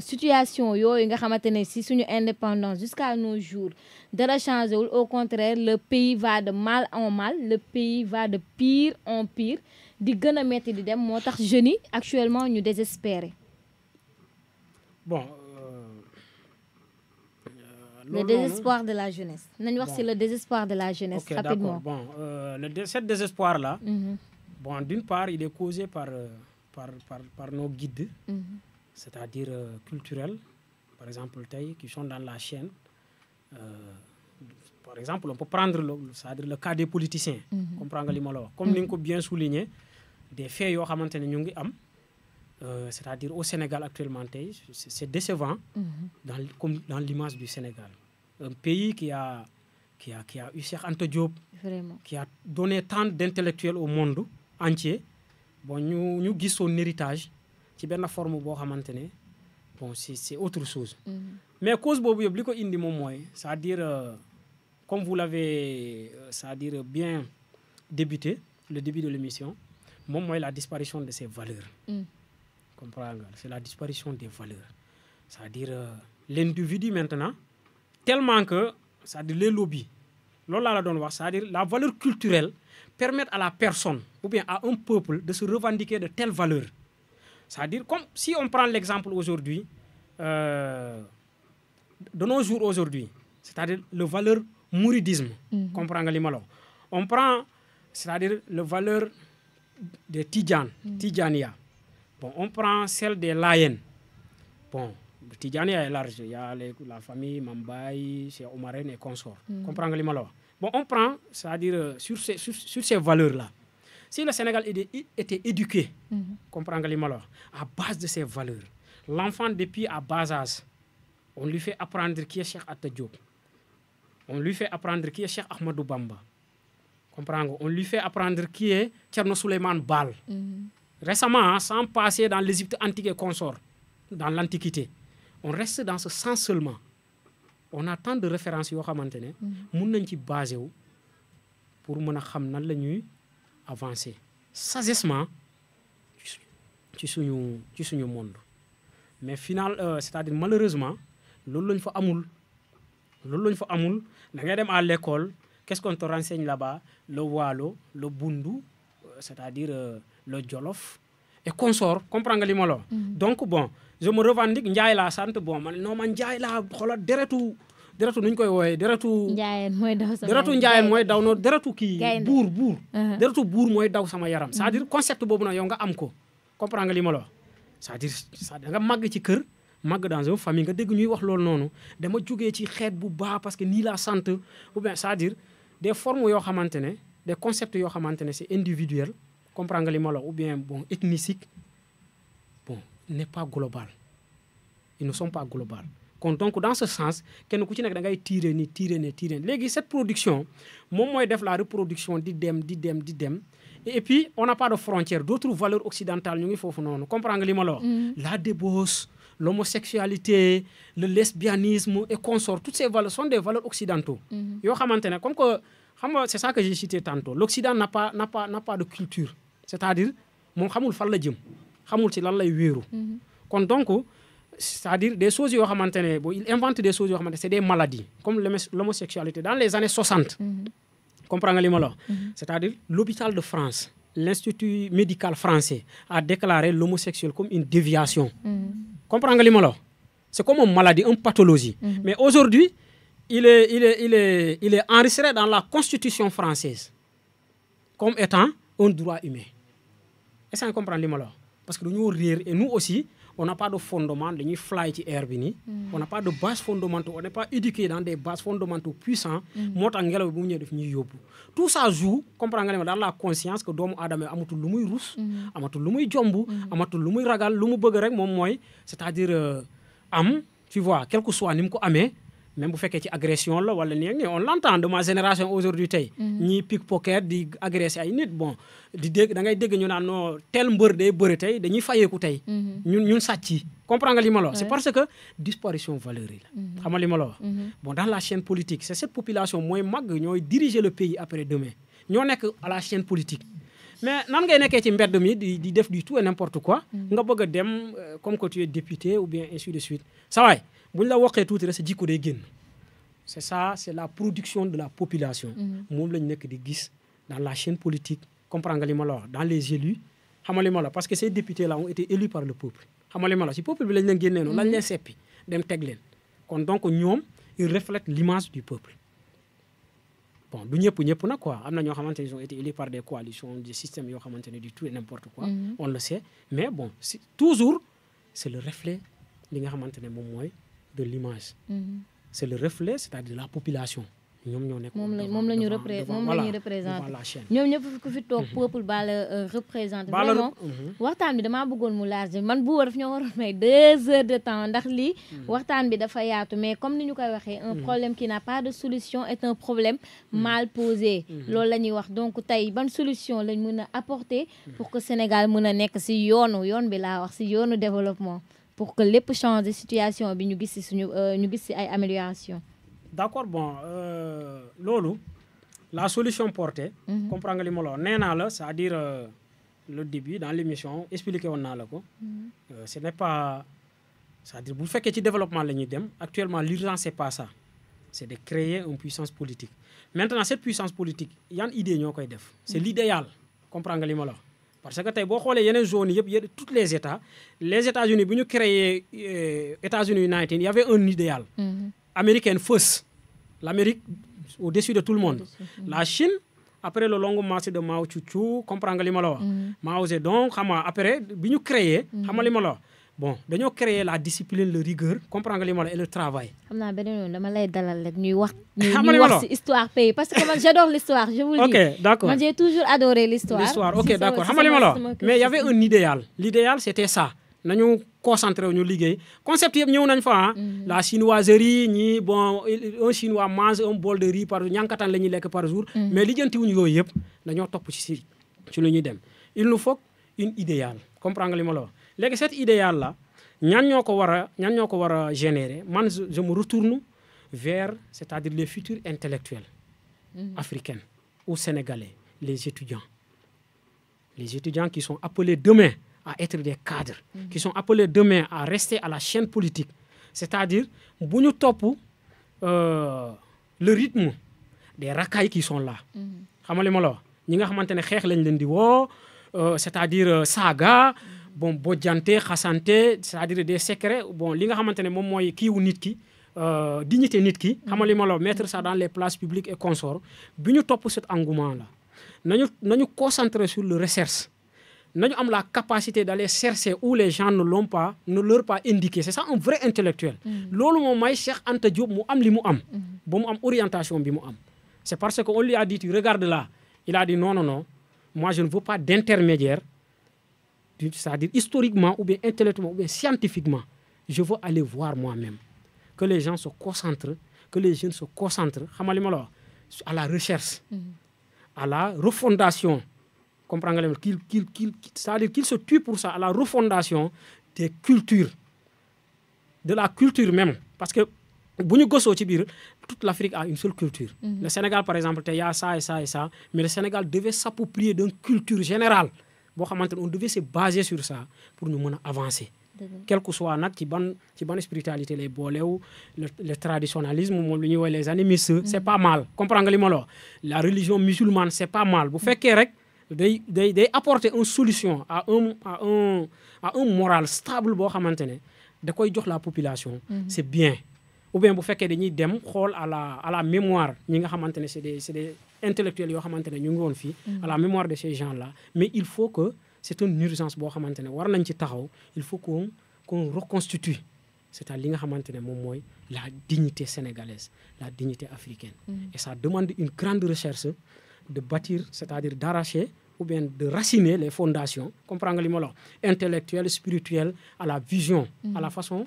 situation yooyu nga xamante ne si suñu indépendance jusqu'à nos jours dara changé wul, au contraire le pays va de mal en mal, le pays va de pire en pire, di gën a metti di dem, moo tax jeunes yi actuellement ñu désespéré. Bon, le désespoir de la jeunesse. Nañ wax si le désespoir de la jeunesse. Okay, rapidement. Bon, ce désespoir-là, bon, d'une part, il est causé par nos guides, c'est-à-dire culturels, par exemple, qui sont dans la chaîne. Par exemple, on peut prendre c'est-à-dire le cas des politiciens. Comprendre li ma la wax. Comme ni nga ko bien souligné, des faits yoo xamante ne ñu ngi am, c'est-à-dire au Sénégal actuellement tey, c'est décevant comme dans l'image du Sénégal. Un pays qui a eu Cheikh Anta Diop, vraiment, qui a donné tant d'intellectuels au monde entier. Bon, ñu gis son héritage ci benn forme boo xamante ne bon c'est autre chose. Mais cause boobu yëpp li ko indi moom mooy, c'est-à-dire comme vous l'avez c'est-à-dire bien débuté, le début de l'émission, moom mooy la disparition de ces valeurs. Comprendre nga, c'est la disparition des valeurs. C'est-à-dire l'individu maintenant, tellement que c'est-à-dire les lobbies, loolu laa la doon wax, c'est-à-dire la valeur culturelle permettre à la personne ou bien à un peuple de se revendiquer de telles valeurs. C'est-à-dire, comme si on prend l'exemple aujourd'hui, de nos jours aujourd'hui, c'est-à-dire le valeur mouridisme, comprendre li ma la wax. On prend, c'est-à-dire le valeur des Tidjania. Bon, on prend celle des Layènes. Bon, Tidjania est large, il y a la famille Mambaye, Cheikh Omarène et consorts. Comprendre li ma la wax. Bon, on prend, c'est-à-dire sur ces valeurs-là. Si le Sénégal était éduqué, comprendre li ma la wax, à base de ces valeurs, l'enfant depuis à bas âge, on lui fait apprendre qui est Cheikh Anta Diop. On lui fait apprendre qui est Cheikh Ahmadou Bamba. Comprendre? On lui fait apprendre qui est Thierno Souleymane Baal. Récemment, sans passer dans l'Égypte antique et consort, dans l'Antiquité, on reste dans ce sens seulement. On a tant de références yoo xamante ne mun nañ ci basé wu pour mën a xam nan la ñuy avancer sagessement ci suñu monde mais c'est-à-dire malheureusement loolu lañ fa amul da ngay dem à l'école qu'est-ce qu'on te renseigne là-bas le waalo le bundu c'est-à-dire le jolof et consort comprendre nga li ma la wax donc bon je me revendique Ndiaye laa sant bon man Ndiaye laa xoolal deretu nuñ koy wooyee deretu Njaayeen mooy daw sama deretu Njaayeen mooy daw noonu deretu kii buur deretu buur mooy daw sama yaram c'est-à-dire concept boobu nag yow nga am ko comprendre nga li ma la wax c'est-à-dire da nga màgg ci kër màgg dans une famille nga dégg ñuy wax loolu noonu dama jógee ci xeet bu baax parce que nii laa sant ou bien c'est-à-dire des formes yoo xamante ne des concepts yoo xamante ne c'est individuel comprendre nga li ma la wax ou bien bon ethnique bon n'est pas global ils ne sont pas global donc dans ce sens kenn ku ci nekk da ngay tirer ni léegi cette production moom mooy def la reproduction di dem et puis on n'a pas de frontières d'autres valeurs occidentales ñu ngi foofu noonu comprendre nga li ma la wax la débauche l'homosexualité le lesbianisme et consorts toutes ces valeurs sont des valeurs occidentaux yoo xamante ne comme que xam nga c'est ça que j'ai cité tantôt l'Occident n'a pas de culture c'est-à-dire moom xamul fan la jëm xamul ci lan lay wéeru kon donc c'est-à-dire des choses yoo xamante ne bon il invente des choses yoo xamante ne c'est des maladies comme l'homosexualité dans les années 60 comprends nga li ma la wax c'est-à-dire l'hôpital de France l'institut médical français a déclaré l'homosexuel comme une déviation comprends nga li ma la wax c'est comme une maladie une pathologie mais aujourd'hui il est enregistré dans la constitution française comme étant un droit humain est-ce que comprendre li ma la wax parce que dañoo réer et nous aussi on n'a pas de fondement dañuy fly ci air bi nii on n'a pas de base fondamentaux on n'est pas éduqué dans des bases fondamentaux puissants moo tax ngelaw bu mu ñëw def ñuy yóbbu tout ça joue comprendre nga ne ma dans la conscience que doomu aadama amatul lu muy rus amatul lu muy jomb amatul lu muy ragal lu mu bëgg rek moom mooy c'est-à-dire tu vois quel que soit ni mu ko amee même bu fekkee ci agression la wala nii on l'entend de ma génération aujourd'hui tey ñii pickpocket di agresser ay nit bon di dégg da ngay dégg ñu naan non tel mbër day bëri tey dañuy fayeeku tey ñun sàcc yi comprends nga li ma la wax c'est parce que disparition valeur yi la xam nga li ma la wax bon dans la chaîne politique c'est cette population mooy màgg ñooy diriger le pays après demain ñoo nekk à la chaîne politique mais nan ngay nekkee ci mbedd mi di def du tout et n'importe quoi nga bëgg a dem comme que tu es député ou bien ainsi de suite sa waay bu ñu la waxee tuuti rek sa jikko day génn c'est ça c'est la production de la population moom lañu nekk di gis dans la chaîne politique comprendre nga li ma la wax dans les élus xam nga li ma la parce que ces députés là ont été élus par le peuple xam nga li ma la ci peuple bi lañ leen génnee noonu lañ leen seppi dem teg leen kon donc ñoom ils reflètent l'image du peuple bon du ñëpp nag quoi am na ñoo xamante ne ils ont été élus par des coalitions des systèmes yoo xamante ne du tout et n'importe quoi on le sait mais bon toujours c'est le reflet li nga xamante ne moom mooy de l'image c'est le reflet c'est-à-dire de la population ñoom ñoo nekk moom la ñu représenté ñoom ñëpp ku fi toog peuple ba la représenté vraiment waxtaan bi damaa bëggoon mu large man bu daf ñoo waroon may 2 heures de temps ndax lii waxtaan bi dafa yaatu mais comme ni ñu koy waxee un problème qui n'a pas de solution est un problème mal posé loolu la ñuy wax donc tey ban solution lañ mën a apporter pour que Sénégal mën a nekk si yoon bi laa wax si yoonu développement pour que lépp changer situation bi ñu gis ci ay amélioration d'accord bon loolu la solution portée comprendre nga li ma la wax nee naa la c'est-à-dire le début dans l'émission expliqué woon naa la ko ce n'est pas c'est-à-dire bu fekkee ci développement la ñuy dem actuellement l'urgence c'est pas ça c'est de créer une puissance politique maintenant cette puissance politique yan idée ñoo koy def c'est l'idéal comprendre nga li ma la wax parce que tey boo xoolee yeneen zones yëpp tous les États-Unis bu ñu créé États-Unis United il y avait un idéal américaine first l'Amérique au-dessus de tout le monde la Chine après le long marché de Mao Tzu-Tzu comprendre nga li ma la wax Mao Zedong xam nga après bi ñu créé xam nga li ma la wax bon dañoo créer la discipline le rigueur comprendre nga li ma la et le travail xam naa beneen yoon dama lay dalal rek ñuy wax ci histoire pays parce que man j'adore l'histoire je vous le dis ok d'accord man j'ai toujours adoré l'histoire ok d'accord xam nga li ma la wax mais il y avait un idéal l'idéal c'était ça nañu concentré wu ñu liggéey concept yëpp ñëw nañ fa la chinoiserie ñi bon un chinois mange un bol de riz par ñànkatan la ñuy lekk par jour mais lijjantiwuñu yooyu yëpp dañoo topp ci lu ñuy dem il nous faut une idéal comprendre nga li ma la wax léegi cet idéal là ñan ñoo ko war a générer man je me retourne vers c'est-à-dire les futurs intellectuels africains ou sénégalais les étudiants qui sont appelés demain à être des cadres, qui sont appelés demain à rester à la chaîne politique. C'est-à-dire, bu ñu topp le rythme des racailles qui sont là. xam nga li ma la wax ñi nga xamante ne xeex lañ leen di woo c'est-à-dire saaga bon bojjante xasante c'est-à-dire des secrets bon li nga xamante ne moom mooy kiiwu nit ki dignité nit ki xam nga li ma la wax mettre ça dans les places publiques et consorts bi ñu topp cet engouement là nañu concentrer sur le recherche nañu am la capacité d'aller chercher où les gens ne leur pas indiqué. C'est ça un vrai intellectuel. loolu moom may Cheikh Anta Diop mu am li mu am ba mu am orientation bi mu am. C'est parce qu'on lui a dit tu regardes là, il a dit non, moi je ne veux pas d'intermédiaire, c'est-à-dire historiquement ou bien intellectuellement ou bien scientifiquement, je veux aller voir moi-même. Que les gens se concentrent, que les jeunes se concentrent à la recherche, à la refondation, c'est-à-dire qu'ils se tuent pour ça, à la refondation des cultures, de la culture même. Parce que toute l'Afrique a une seule culture. Le Sénégal, par exemple, il y a ça et ça et ça, mais le Sénégal devait s'approprier d'une culture générale. On devait se baser sur ça pour nous avancer. Quel que soit la spiritualité, le traditionnalisme, les animistes, c'est pas mal. Comprenez la religion musulmane, c'est pas mal. Vous faites apporter une solution à un moral stable de quoi la population, c'est bien. Ou bien bu fekkee dañuy dem xool à la mémoire ñi nga xamante ne c'est des intellectuels yoo xamante ne ñu ngi woon fii à la mémoire de ces gens-là, mais il faut que c'est une urgence boo xamante ne war nañ ci taxaw, il faut qu'on reconstitue c'est-à-dire li nga xamante ne moom mooy la dignité sénégalaise, la dignité africaine. Et ça demande une grande recherche de bâtir, c'est-à-dire d'arracher ou bien de raciner les fondations, comprendre li ma la wax, intellectuelles, spirituelles, à la vision, à la façon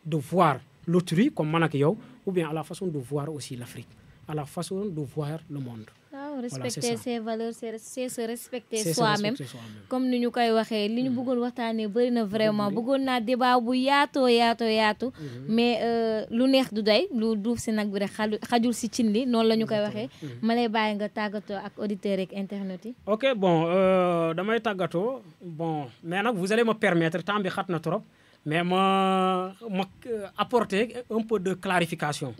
de voir l'autrui comme man ak yow, ou bien à la façon de voir aussi l'Afrique, à la façon de voir le monde. Respecter ses valeurs, c'est se respecter soi-même. Comme ni ñu koy waxee li ñu bëggoon waxtaanee bëri na vraiment bëggoon naa débat bu yaatoo mais lu neex du doy lu duuf si nag bi rek xajul si cin li noonu la ñu koy waxee. ma lay bàyyi nga tàggatoo ak auditeurs ak internautes yi. Ok bon damay tàggatoo bon mais nag vous allez me permettre temps bi xat na trop. Mais apporter un peu de clarification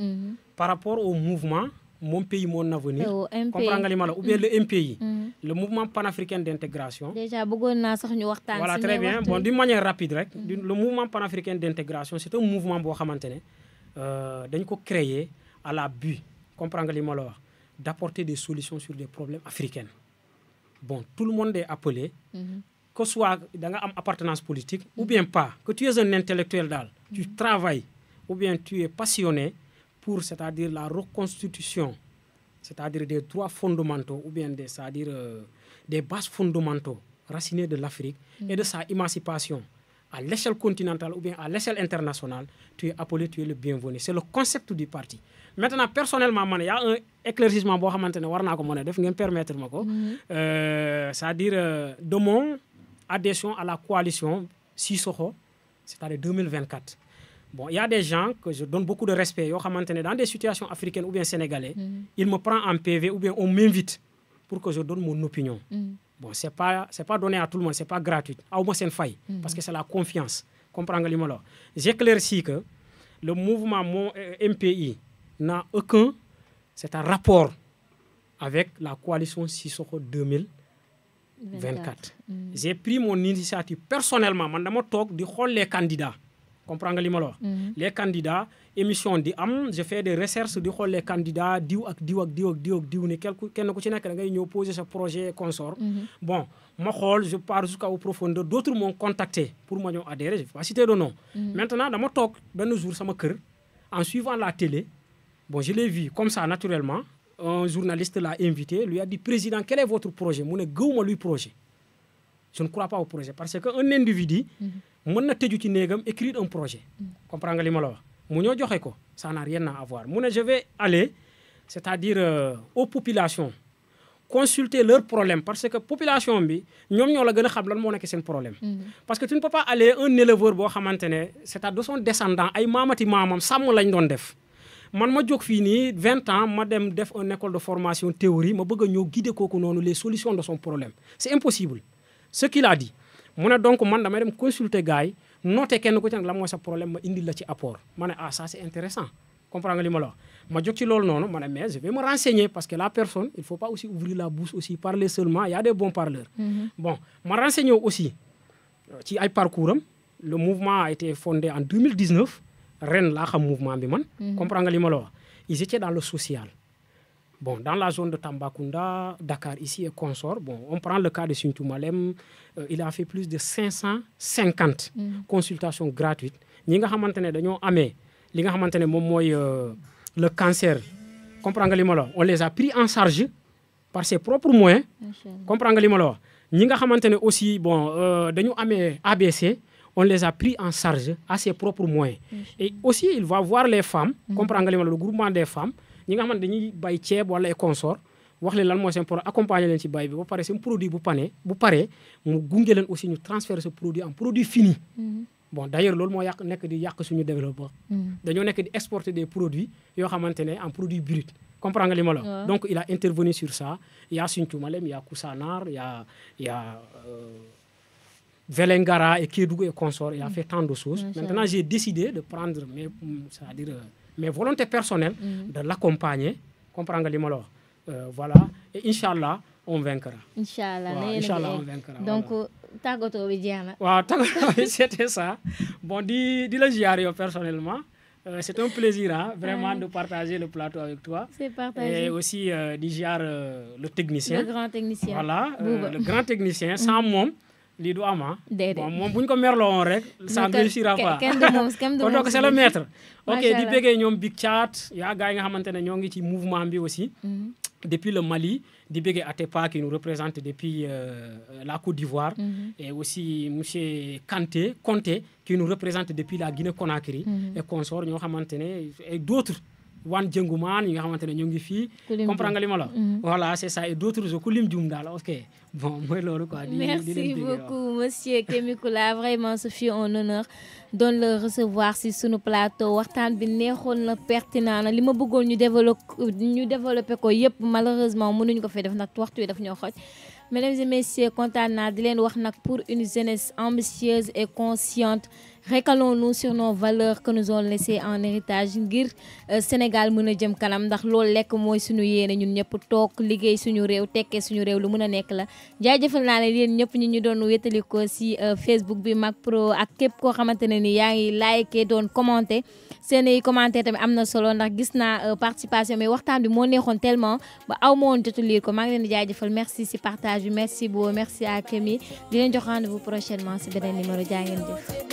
par rapport au mouvement Mon pays, mon avenir, ou bien le MPI, le mouvement panafricain d'intégration. Déjà, voilà, très bien. Bon, d'une manière rapide, le mouvement panafricain d'intégration, c'est un mouvement créé à la but, d'apporter des solutions sur des problèmes africains. Bon, tout le monde est appelé. Que ce soit dans une appartenance politique ou bien pas, que tu es un intellectuel, tu travailles ou bien tu es passionné pour, c'est-à-dire la reconstitution, c'est-à-dire des droits fondamentaux ou bien c'est-à-dire des bases fondamentaux racinées de l'Afrique et de sa émancipation à l'échelle continentale ou bien à l'échelle internationale, tu es appelé, tu es le bienvenu. C'est le concept du parti. Maintenant, personnellement, il y a un éclaircissement que je vais permettre, c'est-à-dire de mon adhésion à la coalition Sissoko, c'est-à-dire 2024. Bon, il y a des gens que je donne beaucoup de respect, dans des situations africaines ou bien sénégalais, ils me prennent en PV ou bien on m'invite pour que je donne mon opinion. Bon, c'est pas donné à tout le monde, c'est pas gratuit. Au moins, c'est une faille, parce que c'est la confiance. Comprenez-moi. J'éclaircis que le mouvement MPI n'a aucun rapport avec la coalition Sissoko 2024. J'ai pris mon initiative personnellement, les candidats. Comprends-nga les candidats, émission di am, je fais des recherches di xol les candidats diw ak diw ne kenn ku ci nek da ngay ñeu poser ce projet consort. Bon, ma xol je pars jusqu'à profondeur, d'autres m'ont contacté pour ma ñeu adhérer, je vais pas citer de nom. Maintenant dama tok ben jour sama kër en suivant la télé. Bon, je l'ai vu comme ça naturellement, un journaliste l'a invité, lui a dit président, quel est votre projet? Mu ne gëwuma luy projet. Je ne crois pas au projet parce qu'un individu mën na tëju ci néegam écrire un projet. Comprends nga li ma la wax mu ñoo joxe ko ça n'a rien à voir. Mu ne je vais aller c'est-à-dire aux populations consulter leurs problèmes parce que population bi ñoom ñoo la gën a xam lan moo nekk seen problème. Parce que tu ne peux pas aller un éleveur boo xamante ne c'est-à-dire de son descendant ay maamati maamam sàmm lañ doon def. Man ma jóg fii nii 20 ans ma dem def une école de formation théorie ma bëgg a ñëw guider kooku noonu les solutions de son problème. C'est impossible. Ce qu'il a dit, mu ne donc man damay dem consulter gars yi noter kenn ku ci nag la mooy sa problème ma indi la ci apport ma ne ah ça c'est intéressant comprends nga li ma la wax ma jóg ci loolu noonu ma ne mais je vais me renseigner parce que la personne il faut pas aussi ouvrir la bouche aussi parler seulement il y a des bons parleurs bon ma renseigner aussi ci ay parcours am le mouvement a été fondé en 2019 ren laa xam mouvement bi man comprends nga li ma la wax ils étaient dans le social bon dans la zone de Tambacounda Dakar ici et consorts bon on prend le cas de Sinthiou Malem il a fait plus de 550 consultations gratuites ñi nga xamante ne dañoo amee li nga xamante ne moom mooy le cancer comprends nga li ma la wax on les a pris en charge par ses propres moyens comprends nga li ma la wax ñi nga xamante ne aussi bon dañu amee ABC on les a pris en charge à ses propres moyens et aussi il va voir les femmes comprends nga li ma la le groupement des femmes ñi nga xamante dañuy bay ceeb wala ay consort wax leen lan mooy seen problème accompagner leen ci bay bi ba pare seen produit bu paree mu gunge leen aussi ñu transférer ce produit en produit fini bon d'ailleurs loolu moo nekk di yàq suñu développement dañoo nekk di exporter des produits yoo xamante ne en produit brut comprends nga li ma la donc il a intervenu sur ça il y a Sinthiou Malem il y a Koussanar il y a Vélingara et Kédougou et consorts il a fait tant de choses maintenant j'ai décidé de prendre mes volontés personnelles de l'accompagner comprends nga li ma la wax voilà et Inch'Allah on vaincra. Inch'Allah on vaincra donc tàggatoo bi jeex na. waaw tàggatoo bi c'était ça bon di la ziar yow personnellement c'est un plaisir vraiment de partager le plateau avec toi. C'est partagé. Et aussi di ziar le technicien. Le grand technicien. Voilà le grand technicien sans moom. lii du am bon moom bu ñu ko merloo woon rek. ça ne réussira pas kon donc c'est le maître. ok di bëggee ñoom Big Chat yaa gars yi nga xamante ne ñoo ngi ci mouvement bi aussi. depuis le Mali di bëggee Atepa qui nous représente depuis la Côte d'Ivoire. Et aussi monsieur Conté qui nous représente depuis la Guinée-Conakry. Et consorts ñoo xamante ne et d'autres. Wan Djengouman yi nga xamante ne ñoo ngi fii comprends nga li ma la voilà c'est ça et d'autres ku lim jum daal ok bon mooy loolu quoi merci beaucoup monsieur Kémi Koula vraiment ce fut un honneur doon le recevoir si sunu plateau waxtaan bi neexoon na pertinent na li ma bëggoon ñu développer ko yëpp malheureusement mënuñu ko fee def nag waxtu yi daf ñoo xoj mesdames et messieurs kontaan naa di leen wax nag pour une jeunesse ambitieuse et consciente recalons-nous sur nos valeurs que nous ont laissées en héritage ngir Sénégal mën a jëm kanam ndax loolu lekk mooy suñu yéene ñun ñëpp toog liggéey suñu réew tekkee suñu réew lu mën a nekk la jaajëfal naa leen yéen ñëpp ñu doon wétalikoo si Facebook bi Mak Pro ak képp koo xamante ne ni yaa ngi liké doon commenté seeni commenté tamit am na solo ndax gis naa participation mais waxtaan bi moo neexoon tellement ba aw ma woon jotu lire ko maa ngi leen di jaajëfal merci si partage bi merci beaucoup merci à Kémi di leen jox rendez-vous prochainement si beneen numéro jaa ngeen jëf.